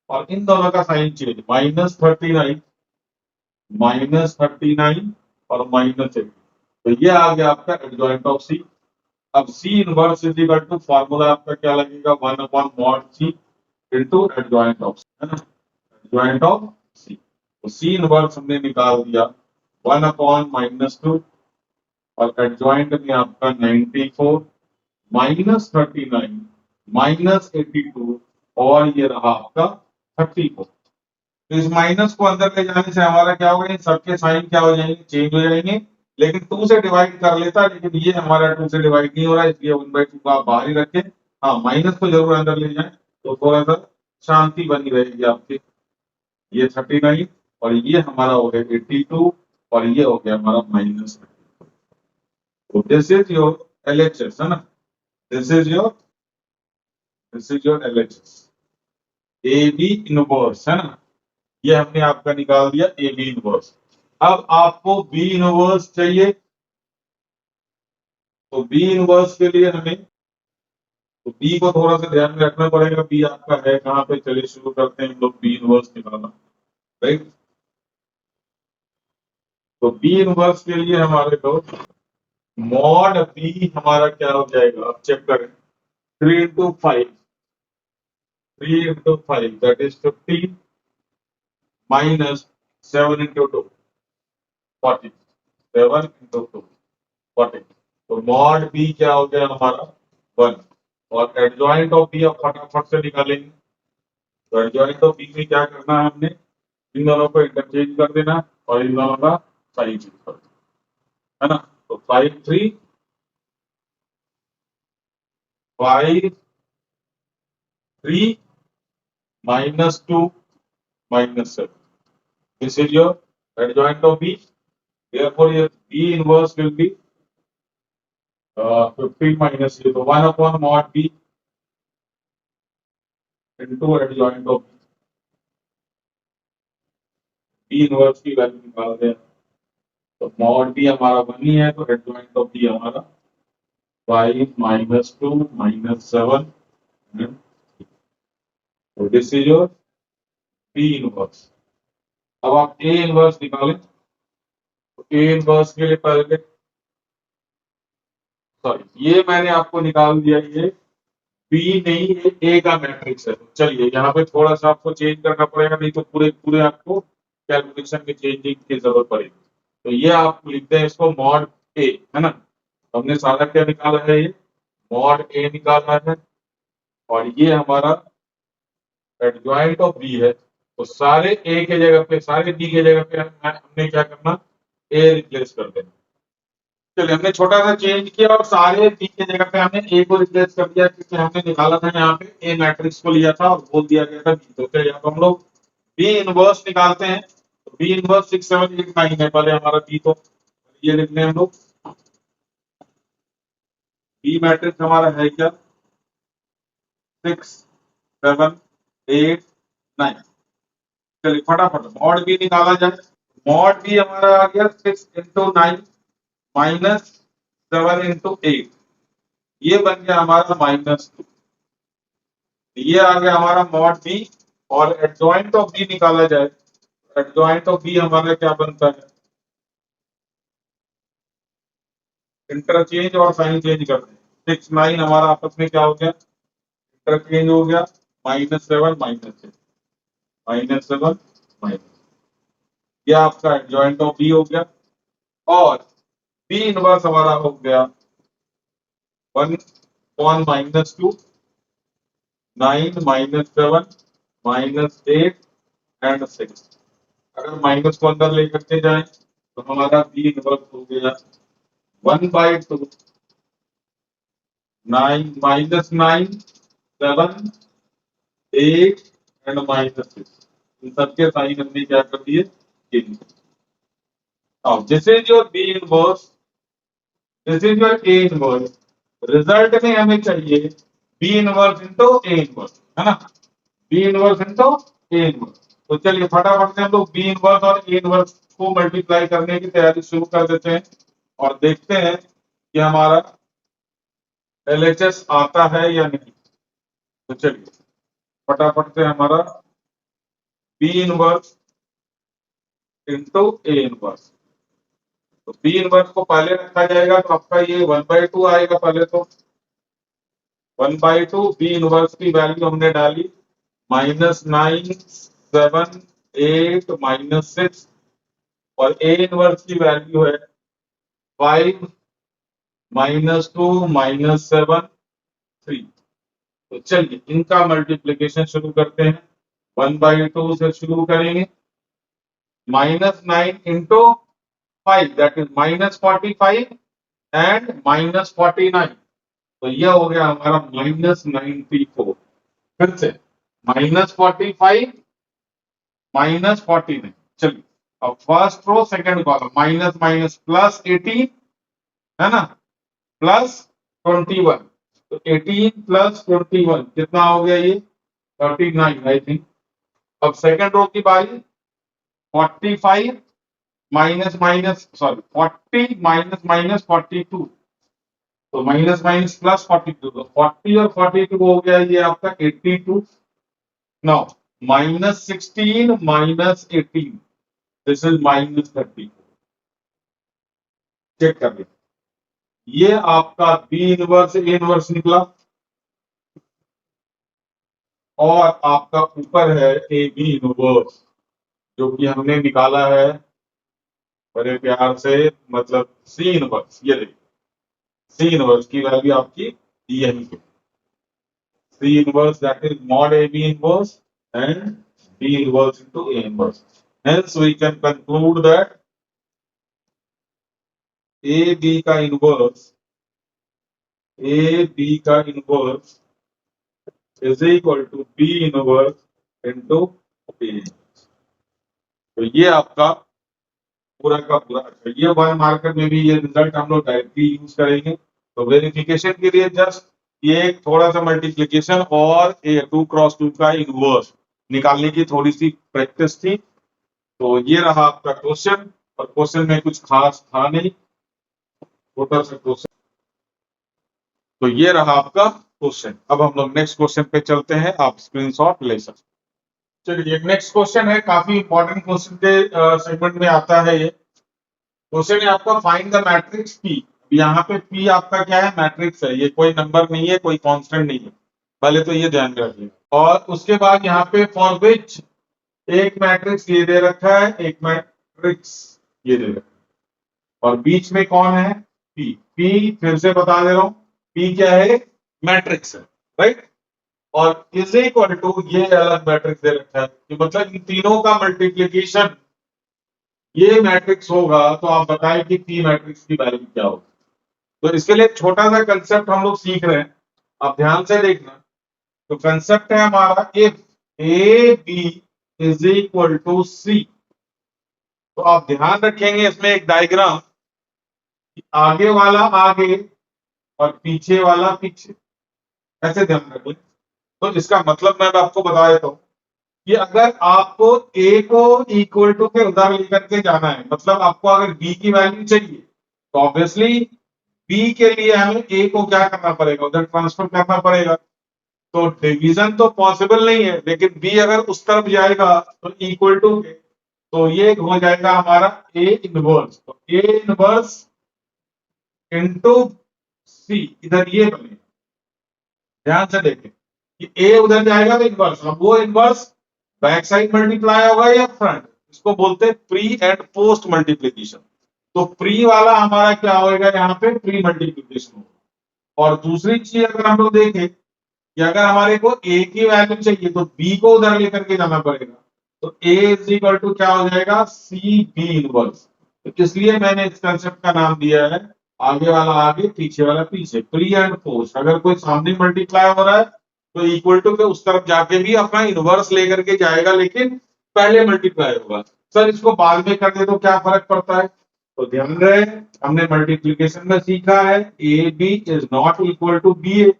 और इन दोनों का साइन चेंज -39, -39 और -8। तो ये आ गया आपका एडजॉइंट ऑफ सी। अब C inverse is equal to formula आपका क्या लगेगा 1 upon mod C into adjoint of C, है ना, एडजॉइंट ऑफ सी। तो सी इनवर्स हमने निकाल दिया 1 अपॉन -2 और एडजॉइंट में आपका 94 -39 -82 और ये रहा आपका 34। तो इस माइनस को अंदर ले जाने से हमारा क्या होगा, इन सबके साइन क्या हो जाएंगे, चेंज हो जाएंगे। लेकिन 2 से डिवाइड कर लेता, लेकिन ये हमारा 2 से डिवाइड नहीं हो रहा है, इसलिए 1/2 को आप बाहर ही रखें। हाँ, माइनस को जरूर अंदर ले जाएं तो थोड़ा सा शांति बनी रहेगी आपकी। ये 39 और ये हमारा हो गया 82 और ये हो गया हमारा -। तो दिस इज योर LHS, है ना, this is your LHS A B inverse, है ना। ये हमने आपका निकाल दिया ए बी इनवर्स। अब आपको बी इनवर्स चाहिए, तो बी इनवर्स के लिए हमें, तो बी को थोड़ा सा ध्यान में रखना पड़ेगा। बी आपका है कहाँ पे, चलिए शुरू करते हैं हम लोग बी इनवर्स निकालना, राइट। तो बी इनवर्स के लिए हमारे को मॉड बी हमारा क्या हो जाएगा, आप चेक करें। 3 into 5, 3 into 5 that is 15 minus 7 into 2 40, 7 into 2 40। तो मॉड बी क्या हो गया हमारा 1 और एडजॉइंट ऑफ बी आप फटाफट से निकालेंगे। तो एडजॉइंट ऑफ बी में क्या करना है, हमने इन दोनों को इंटरचेंज कर देना और इन दोनों का साइन चेंज कर देना, है ना। तो 5 3 5 3 -2 -7, this is your adjoint of B. Therefore your B inverse will be 15 minus 0, 1 upon mod B into adjoint of B inverse की वैल्यू निकाल दें। तो mod B हमारा 1 ही है, तो adjoint of B हमारा 5 -2 -7, तो this is your B inverse. अब आप A इनवर्स निकालें। तो A इनवर्स के लिए पहले, सॉरी ये मैंने आपको निकाल दिया, ये बी नहीं, ये ए का मैट्रिक्स है। तो चलिए यहाँ पे थोड़ा सा आपको चेंज करना पड़ेगा, नहीं तो पूरे पूरे आपको कैलकुलेशन में चेंजिंग की जरूरत पड़ेगी। तो ये आप लिखते हैं इसको मॉड ए, है ना। हमने सारा क्या निकाला है, ये मॉड ए निकालना है और ये हमारा एडजॉइंट ऑफ बी है। तो सारे ए के जगह पे, सारे बी के जगह पे हमने क्या करना, ए रिप्लेस कर देना। चलिए हमने छोटा सा चेंज किया और सारे बी की जगह पे हमने ए को रिप्लेस कर दिया, क्योंकि हमने निकाला था यहाँ पे ए मैट्रिक्स को लिया था और बोल दिया गया था बी। तो चलिए अब हम लोग बी इनवर्स निकालते हैं। तो बी इनवर्स 6 7 8 9 है पहले हमारा बी, तो ये लिख लें हम लोग। बी मैट्रिक्स हमारा है क्या? 6 7 8 9। चलिए फटाफट मॉड बी निकाला जाए। मॉड बी हमारा आ गया 6 इंटू 9 माइनस 7 इंटू 8, ये बन गया हमारा -2। ये आ गया हमारा मॉड बी। और एडजॉइंट ऑफ बी निकाला जाए। एडजॉइंट ऑफ बी हमारा क्या बनता है? इंटरचेंज और साइन चेंज करते हैं। 6 9 हमारा आपस में क्या हो गया? इंटरचेंज हो गया। -7 -6 -7 माइनस, ये आपका एडजॉइंट ऑफ बी हो गया। और बी इनवर्स हमारा हो गया 1 अपॉन -2 9 -7 -8 एंड 6। अगर माइनस को अंदर लेकर के जाए तो हमारा बी इनवर्स हो गया 1/2 9 -9 7 8 एंड -6। इन सबके साइन हमने क्या कर दिए? चेंज। अब this is your B inverse, this is your A inverse. Result में हमें चाहिए B inverse into A inverse, है ना? B inverse into A inverse. तो चलिए फटाफट से हम लोग बी इनवर्स और ए इनवर्स को मल्टीप्लाई करने की तैयारी शुरू कर देते हैं और देखते हैं कि हमारा एलएचएस आता है या नहीं। तो चलिए फटाफट से हमारा B inverse into A inverse. तो बी इनवर्स को पहले रखा जाएगा तो आपका ये 1/2 आएगा। पहले तो 1/2 बी इनवर्स की वैल्यू हमने डाली -9 7 8 -6 और ए इनवर्स की वैल्यू है 5 -2 -7 3। तो चलिए इनका मल्टीप्लीकेशन शुरू करते हैं। 1/2 से शुरू करेंगे। -9 इंटू 5 दैट इज -45 एंड -49। तो यह हो गया हमारा -94। फिर से -45 -49। चलिए अब first row second column minus minus plus 18, है ना, प्लस 21। तो 18 प्लस 21 कितना हो गया? ये 39 आई थिंक। अब सेकंड रो की बारी 45 minus minus sorry 40 minus minus 42। तो माइनस माइनस प्लस 42, तो 40 और 42 हो गया ये आपका 82। Now -16 -18 this is -30। चेक कर लीजिए, ये आपका बी इनवर्स ए इनवर्स निकला और आपका ऊपर है ए बी इनवर्स, जो कि हमने निकाला है बड़े प्यार से, मतलब सी इनवर्स। ये देखिए सी इनवर्स की वैल्यू आपकी यही है। C inverse that is mod a b inverse and b inverse into a inverse. Hence we can conclude that a b का inverse is equal to b inverse into a inverse. तो ये आपका पूरा का पूरा। अच्छा, ये 1 मार्कर में भी ये रिजल्ट हम लोग डायरेक्टली यूज करेंगे। तो वेरिफिकेशन के लिए जस्ट ये एक थोड़ा सा मल्टीप्लीकेशन और ए 2 क्रॉस 2 का इनवर्स निकालने की थोड़ी सी प्रैक्टिस थी। तो ये रहा आपका क्वेश्चन, और क्वेश्चन में कुछ खास था नहीं, छोटा सा क्वेश्चन। तो ये रहा आपका क्वेश्चन। अब हम लोग नेक्स्ट क्वेश्चन पे चलते हैं, आप स्क्रीनशॉट ले सकते। चलिए नेक्स्ट क्वेश्चन है, काफी इंपॉर्टेंट क्वेश्चन के सेगमेंट में आता है ये क्वेश्चन। है आपका फाइंड द मैट्रिक्स पी। यहाँ पे पी आपका क्या है? मैट्रिक्स है, ये कोई नंबर नहीं है, कोई कांस्टेंट नहीं है, पहले तो ये ध्यान रखिए। और उसके बाद यहाँ पे फॉर विच एक मैट्रिक्स ये दे रखा है, एक मैट्रिक्स ये दे रखा है, और बीच में कौन है? पी। पी फिर से बता दे रहा हूं, पी क्या है? मैट्रिक्स है, राइट। और इज इक्वल टू ये अलग मैट्रिक्स दे रखा है, कि मतलब इन तीनों का मल्टीप्लीकेशन ये मैट्रिक्स होगा तो आप बताएं कि पी मैट्रिक्स की वैल्यू क्या होगी। तो इसके लिए एक छोटा सा कंसेप्ट हम लोग सीख रहे हैं, आप ध्यान से देखना। तो कंसेप्ट है हमारा, if A B is equal to C, तो आप ध्यान रखेंगे इसमें एक डायग्राम, आगे वाला आगे और पीछे वाला पीछे, ऐसे ध्यान रखें। तो इसका मतलब मैं आपको बता देता हूं कि अगर आपको ए को इक्वल टू के उधर लेकर के जाना है, मतलब आपको अगर बी की वैल्यू चाहिए, तो ऑब्वियसली बी के लिए हमें ए को क्या करना पड़ेगा, उधर ट्रांसफर करना पड़ेगा। तो डिवीजन तो पॉसिबल नहीं है, लेकिन बी अगर उस तरफ जाएगा तो इक्वल टू के, तो ये हो जाएगा हमारा ए इनवर्स। तो ए इनवर्स इंटू सी, इधर ये बनेगा। ध्यान से देखें कि ए उधर जाएगा तो इनवर्स, अब वो इनवर्स बैक साइड मल्टीप्लाई होगा या फ्रंट, इसको बोलते हैं प्री एंड पोस्ट मल्टीप्लीकेशन। तो प्री वाला हमारा क्या होगा, यहाँ पे प्री मल्टीप्लीकेशन होगा। और दूसरी चीज अगर हम लोग देखें कि अगर हमारे को ए की वैल्यू चाहिए तो बी को उधर लेकर के जाना पड़ेगा। तो ए इज इक्वल टू क्या हो जाएगा, सी बी इनवर्स। तो इसलिए मैंने इस कंसेप्ट का नाम दिया है आगे वाला आगे पीछे वाला पीछे, प्री एंड पोस्ट। अगर कोई सामने मल्टीप्लाई हो रहा है तो इक्वल टू के उस तरफ जाके भी अपना इनवर्स लेकर के जाएगा, लेकिन पहले मल्टीप्लाई होगा। सर इसको बाद में कर दे तो क्या फर्क पड़ता है, तो ध्यान रहे हमने मल्टीप्लीकेशन में सीखा है A B is not equal to B A.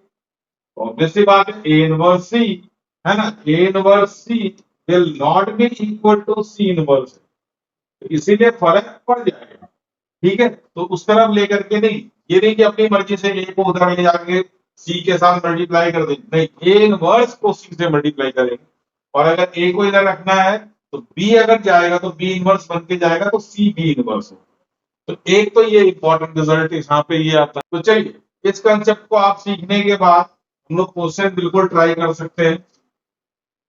Obviously बात है ए इनवर्स सी, है ना, A inverse C will not be equal to C inverse, तो इसीलिए फर्क पड़ जाएगा। ठीक है, तो उस तरफ लेकर के नहीं, ये नहीं कि अपनी मर्जी से ए को उधर ले जाके सी के साथ मल्टीप्लाई कर देंगे, नहीं, ए इनवर्स को सी से मल्टीप्लाई करेंगे। और अगर ए को इधर रखना है तो बी अगर जाएगा तो बी इनवर्स बन के जाएगा, तो सी बी इनवर्स हो। तो एक तो ये इंपॉर्टेंट रिजल्ट यहाँ पे ये आता है। तो चलिए इस कंसेप्ट को आप सीखने के बाद हम लोग क्वेश्चन बिल्कुल ट्राई कर सकते हैं,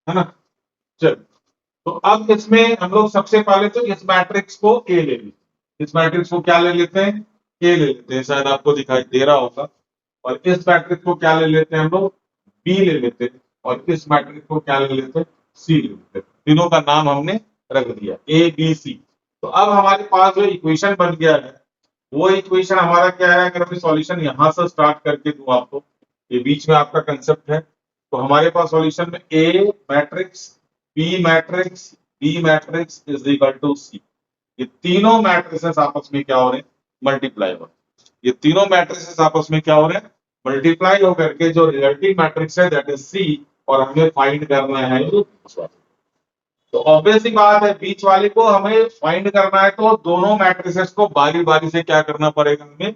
है ना। चल, तो अब इसमें हम लोग सबसे पहले तो इस मैट्रिक्स को ए ले लेते हैं। इस मैट्रिक्स को क्या ले लेते हैं, ए ले लेते हैं, शायद आपको दिखाई दे रहा होगा। और इस मैट्रिक्स को क्या ले लेते हैं हम लोग, बी ले लेते हैं। और इस मैट्रिक्स को क्या ले लेते हैं, सी ले लेते हैं। तीनों का नाम हमने रख दिया ए बी सी। तो अब हमारे पास जो इक्वेशन बन गया है, वो इक्वेशन हमारा क्या है, अगर मैं सॉल्यूशन यहां से स्टार्ट करके दूं आपको, ये बीच में आपका कंसेप्ट है। तो हमारे पास सॉल्यूशन में A matrix B matrix B matrix is equal to C, ये तीनों मैट्रिसेस आपस में क्या हो रहे हैं, मल्टीप्लाई हो रहे हैं। ये तीनों मैट्रिसेस आपस में क्या हो रहे हैं, मल्टीप्लाई होकर के जो रिजल्टिंग मैट्रिक्स है दैट इज सी, और हमें फाइंड करना है ये बीच वाला। तो ऑब्वियसली बात है बीच वाले को हमें फाइंड करना है, तो दोनों मैट्रिसेस को बारी बारी से क्या करना पड़ेगा, हमें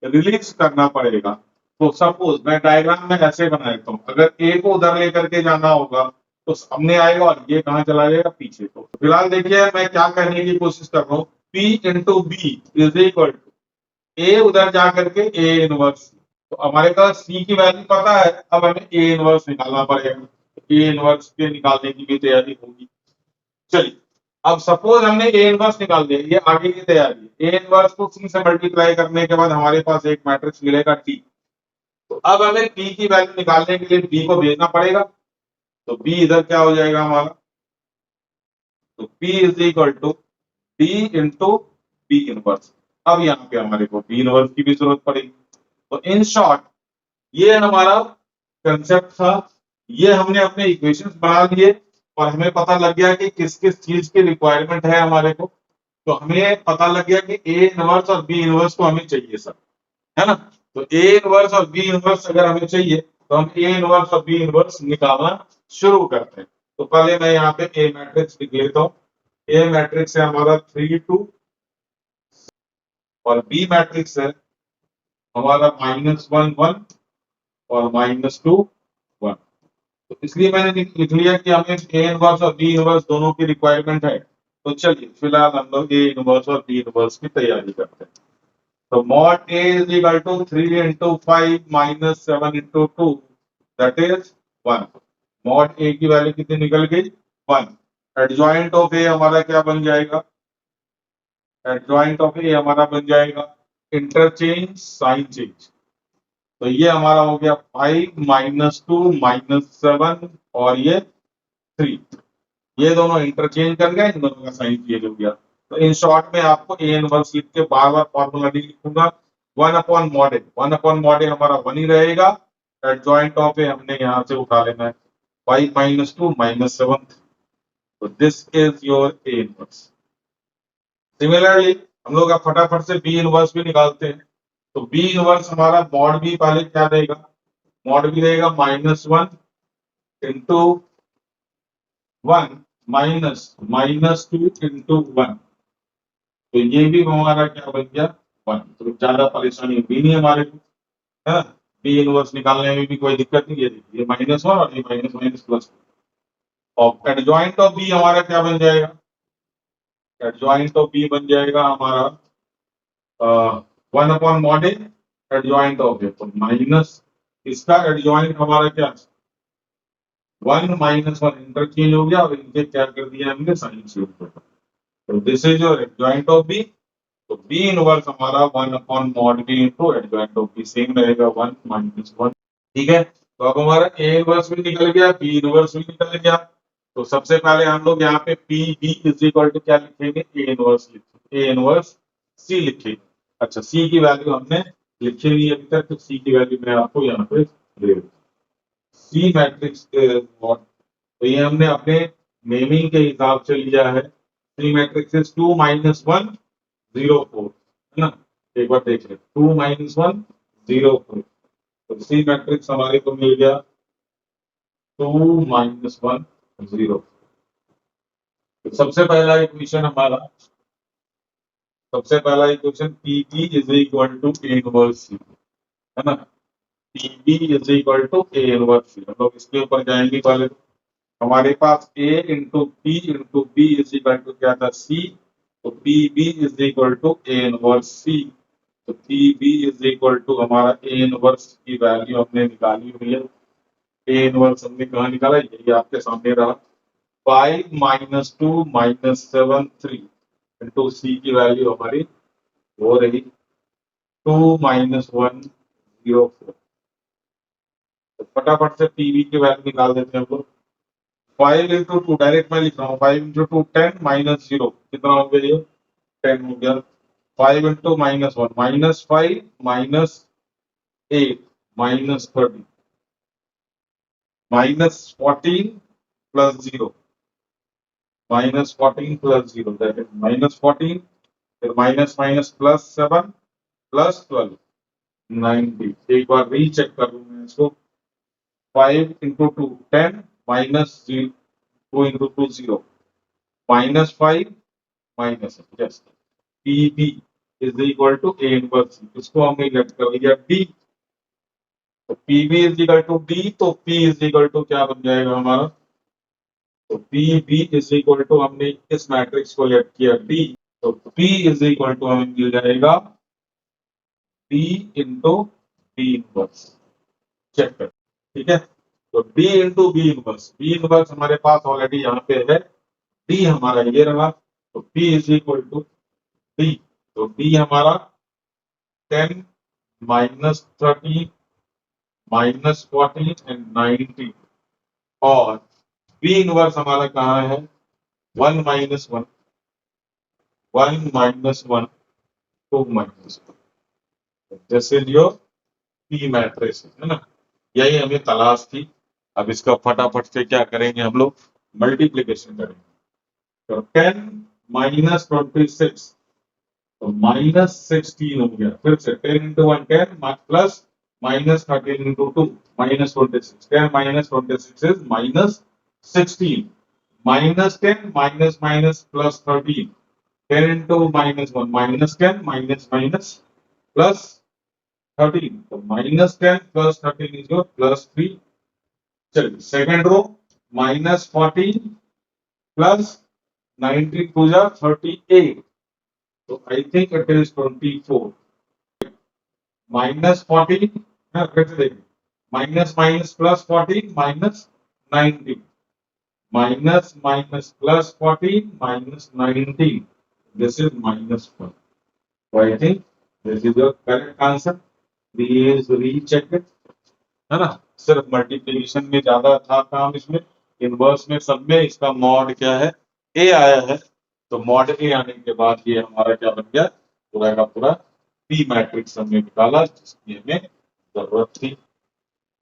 रिलीज करना पड़ेगा। तो सपोज मैं डायग्राम में ऐसे बना देता हूं, अगर ए को उधर लेकर के जाना होगा तो सामने आएगा और ये कहां चला जाएगा, पीछे। तो फिलहाल देखिए मैं क्या कहने की कोशिश कर रहा हूँ, P into B is equal to A उधर जा करके ए इनवर्स। तो हमारे पास सी की वैल्यू पता है, अब हमें ए इनवर्स निकालना पड़ेगा। ए इनवर्स के निकालने की भी तैयारी होगी। चलिए, अब सपोज हमने ए इनवर्स निकाल दिया, ये आगे की तैयारी है। ए इनवर्स को सी से मल्टीप्लाई करने के बाद हमारे पास एक मैट्रिक्स मिलेगा टी। तो अब हमें टी की वैल्यू निकालने के लिए बी को भेजना पड़ेगा। तो बी इधर क्या हो जाएगा हमारा, तो P is equal to D into B inverse. अब यहाँ पे हमारे को बी इनवर्स की भी जरूरत पड़ेगी। तो इन शॉर्ट ये हमारा कंसेप्ट था, ये हमने अपने इक्वेशंस बना लिए और हमें पता लग गया कि किस किस चीज की रिक्वायरमेंट है हमारे को। तो हमें पता लग गया कि ए इनवर्स और बी इनवर्स को हमें चाहिए सर, है ना। तो ए इनवर्स और बी इनवर्स अगर हमें चाहिए तो हम ए इनवर्स और बी इनवर्स निकालना शुरू करते हैं। तो पहले मैं यहाँ पे ए मैट्रिक्स लिख लेता हूँ। ए मैट्रिक्स है हमारा 3 2, और बी मैट्रिक्स है हमारा -1 1 और -2 1। तो इसलिए मैंने लिख लिया कि हमें ए इनवर्स और बी इनवर्स दोनों की रिक्वायरमेंट है। तो चलिए फिलहाल हम लोग ए इनवर्स और बी इनवर्स की तैयारी करते हैं। तो mod A is equal to 3 into 5 minus 7 into 2, that is 1। mod A की वैल्यू कितनी निकल गई, 1। एडजॉइंट ऑफ A हमारा क्या बन जाएगा, एडजॉइंट ऑफ A हमारा बन जाएगा इंटरचेंज साइन चेंज। तो ये हमारा हो गया 5 -2 -7 और ये 3, ये दोनों इंटरचेंज कर गए, इन दोनों का साइन चेंज हो गया। तो इन शॉर्ट में आपको ए इनवर्स लिख के बार बार फॉर्मूला नहीं लिखूंगा। 1/mod हमारा 1 ही रहेगा। एडजॉइंट ऑफ ए हमने यहाँ से उठा लेना है 5 - 2 -7। तो this is your A inverse. Similarly हम लोग अब फटाफट से बी इनवर्स भी निकालते हैं। तो बी इनवर्स हमारा मॉड बी पहले क्या रहेगा, मॉड बी रहेगा -1 इंटू 1 -2 इंटू 1। तो ये भी हमारा क्या बन गया 1। तो ज्यादा परेशानी भी नहीं हमारे को, है ना। बी इनवर्स निकालने में भी कोई दिक्कत नहीं है। ये -1 और ये माइनस माइनस प्लस। और एडजॉइंट ऑफ बी हमारा क्या बन जाएगा, एडजॉइंट ऑफ बी बन जाएगा हमारा 1/mod A adjoint of A. तो माइनस इसका एडजॉइंट हमारा क्या 1 -1 इंटरचेंज हो गया और इनके क्या कर दिया हमने साइन चेंज कर दिया। तो this is your adjoint of B. तो बी इनवर्स हमारा 1/mod B into adjoint of B same रहेगा 1 -1। ठीक है, तो अब हमारा ए इनवर्स भी निकल गया, बी इनवर्स भी निकल गया। तो सबसे पहले हम लोग यहाँ पे P B is equal to क्या लिखेंगे, ए इनवर्स लिखेंगे, ए इनवर्स सी लिखेंगे। अच्छा, सी की वैल्यू हमने लिखी नहीं अभी तक, तो सी की वैल्यू मैं आपको यहाँ पे दे दूँ। सी मैट्रिक्स व्हाट, तो ये हमने अपने नेमिंग के हिसाब से लिया है। सी मैट्रिक्स इज 2 - 1 0 4, है ना। एक बार देख लें, 2 - 1 0 4। तो सी मैट्रिक्स हमारे को मिल गया 2 - 1 0। तो सबसे पहला equation P B is equal to A inverse C, है ना। P B is equal to A inverse C. हम लोग इसके ऊपर जाएंगे पहले। हमारे पास A into B is equal to क्या था सी। तो P B is equal to A inverse C. तो P B is equal to हमारा ए इनवर्स की वैल्यू हमने निकाली हुई है। ए इनवर्स हमने कहाँ निकाला, यही आपके सामने रहा 5 - 2 -7 3 इंटू सी की वैल्यू हमारी हो रही 2 - 1 0 4। तो फटाफट से पीवी की वैल्यू निकाल देते हैं हम लोग। 5 इंटू 2 डायरेक्ट मैं लिख रहा हूँ, 5 इंटू 2 10 -0 कितना हो गया ये 10 हो गया। 5 into -1 -5 -8 -30 -14 plus 0 -14 plus 0 that is -14। फिर माइनस माइनस प्लस 7 प्लस 12 90। एक बार रीचेक कर लूँ मैं इसको। 5 into 2 10 -2 into 2 0 -5 yes. P B is equal to A inverse, इसको हमने लेट कर लिया डी। तो P B is equal to D, तो पी इज इक्वल टू क्या बन जाएगा हमारा, तो P B is equal to हमने इस मैट्रिक्स को लेट किया डी। तो पी इज इक्वल टू हमें मिल जाएगा D into B inverse. Check कर, ठीक है। तो डी इंटू बी इनवर्स हमारे पास ऑलरेडी यहाँ पे है, डी हमारा ये रहा। तो P is equal to D. तो डी हमारा 10 -13 -14 एंड 90। और बी इनवर्स हमारा कहाँ है 1 - 1 1 -1 2 -1। This is your P matrix, है ना। यही हमें तलाश थी। अब इसका फटाफट से क्या करेंगे हम लोग, मल्टीप्लीकेशन करेंगे। तो 10 - 26 तो -16 हो गया। फिर से 10 into 1 10 plus -13 into 2 -26। 10 - 26 is -16 -10 minus plus 13। 10 into -1 -10 minus plus 13। तो -10 प्लस 13 इज योर +3। चलिए सेकेंड रो -14 प्लस 19 टू 38। तो आई थिंक इट इज 24। -14 फिर से देखिए, minus minus plus 14 -19 minus minus plus 14 -19। This is -1। So I think this is your correct answer. Please recheck it, है ना। सिर्फ multiplication में ज्यादा था काम, इसमें इनवर्स में सब में इसका मॉड क्या है ए आया है। तो मॉड ए आने के बाद ये हमारा क्या बन गया, पूरा का पूरा पी मैट्रिक्स हमने निकाला जिसकी हमें जरूरत थी।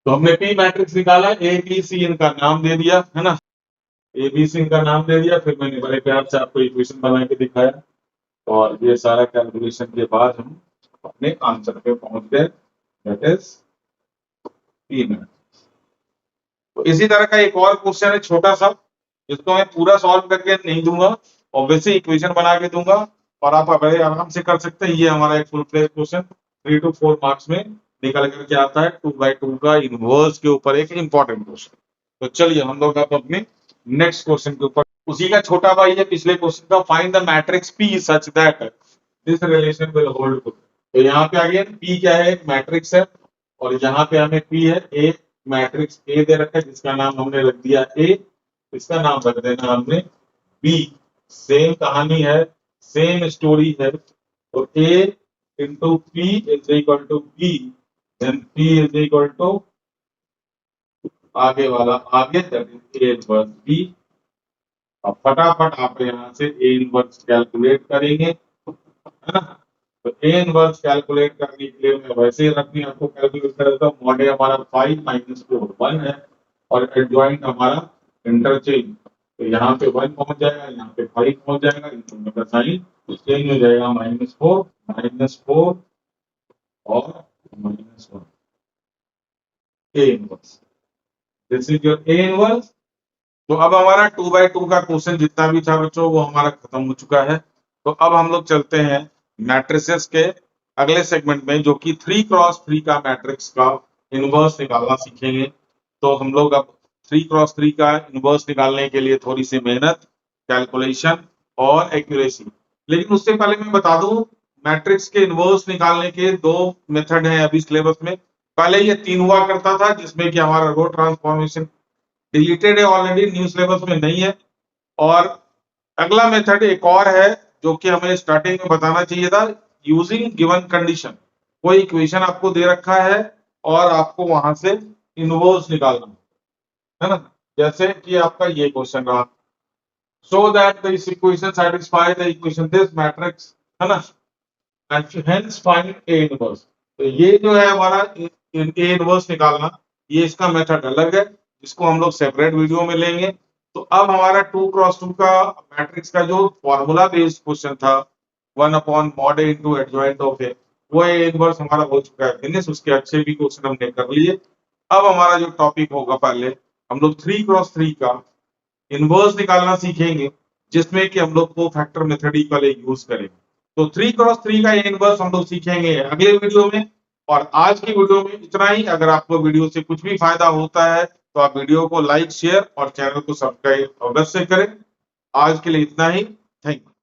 तो हमने पी मैट्रिक्स निकाला, ए बी सी इनका नाम दे दिया है ना, ए बी सी इनका नाम दे दिया, फिर मैंने बड़े प्यार से आपको इक्वेशन बना के दिखाया और ये सारा कैलकुलेशन के बाद हम अपने आंसर पे पहुंच गए, दैट इज पी मैट्रिक्स। तो इसी तरह का एक और क्वेश्चन है छोटा सा, जिसको मैं पूरा सॉल्व करके नहीं दूंगा, ऑब्वियसली इक्वेशन बना के दूंगा और आप बड़े आराम से कर सकते हैं। ये हमारा एक full fledge question 3 to 4 marks में निकल करके आता है, 2/2 का इनवर्स के ऊपर एक इंपॉर्टेंट क्वेश्चन। तो चलिए हम लोग अब अपने नेक्स्ट क्वेश्चन के ऊपर, उसी का छोटा भाई है पिछले क्वेश्चन का, find the matrix P such that this relation will hold good. तो यहाँ पे आगे पी क्या है, एक मैट्रिक्स है और यहाँ पे हमें पी है एक मैट्रिक्स ए दे रखा है जिसका नाम हमने रख दिया ए, इसका नाम रख देना हमने बी। सेम कहानी है, सेम स्टोरी है। तो A into P is equal to B, then P is equal to आगे वाला आगे that is A inverse B. अब फटाफट आप यहाँ से ए इनवर्स कैलकुलेट करेंगे, है ना। तो ए इनवर्स कैलकुलेट करने के लिए मैं वैसे ही रखनी आपको कैलकुलेट कर देता हूँ। मॉड ए हमारा 5 - 4 1 है और एडजॉइंट हमारा इंटरचेंज, तो यहाँ पे 1 पहुंच जाएगा, यहाँ पे 5 पहुंच जाएगा, इन दोनों का साइन चेंज हो जाएगा, -4 और -1 A inverse, this is your A inverse. तो अब हमारा 2/2 का क्वेश्चन जितना भी था बच्चों वो हमारा खत्म हो चुका है। तो अब हम लोग चलते हैं मैट्रिसेस के अगले सेगमेंट में, जो कि 3x3 का मैट्रिक्स का इनवर्स निकालना सीखेंगे। तो हम लोग अब 3x3 का इनवर्स निकालने के लिए थोड़ी सी मेहनत, कैलकुलेशन और एक्यूरेसी। लेकिन उससे पहले मैं बता दूं, मैट्रिक्स के इनवर्स निकालने के 2 मेथड हैं अभी सिलेबस में। पहले ये 3 हुआ करता था जिसमें कि हमारा रो ट्रांसफॉर्मेशन डिलीटेड है ऑलरेडी, न्यू सिलेबस में नहीं है। और अगला मेथड एक और है जो कि हमें स्टार्टिंग में बताना चाहिए था, यूजिंग गिवन कंडीशन। कोई इक्वेशन आपको दे रखा है और आपको वहां से इनवर्स निकालना है ना। जैसे कि आपका ये क्वेश्चन रहा, show that this equation satisfy the equation this matrix, है ना, and hence find A inverse. तो ये जो है हमारा ए इनवर्स निकालना, ये इसका मेथड अलग है, इसको हम लोग सेपरेट वीडियो में लेंगे। तो अब हमारा 2x2 का मैट्रिक्स का जो फॉर्मूला बेस्ड क्वेश्चन था 1/mod A into adjoint of A, वो ए इनवर्स हमारा हो चुका है फिनिश, उसके अच्छे भी क्वेश्चन हमने कर लिए। अब हमारा जो टॉपिक होगा, पहले हम लोग 3x3 का इनवर्स निकालना सीखेंगे, जिसमें कि हम लोग को फैक्टर मेथड ही पहले यूज करेंगे। तो 3x3 का इनवर्स हम लोग सीखेंगे अगले वीडियो में। और आज की वीडियो में इतना ही। अगर आपको वीडियो से कुछ भी फायदा होता है तो आप वीडियो को लाइक, शेयर और चैनल को सब्सक्राइब अवश्य करें। आज के लिए इतना ही, थैंक यू।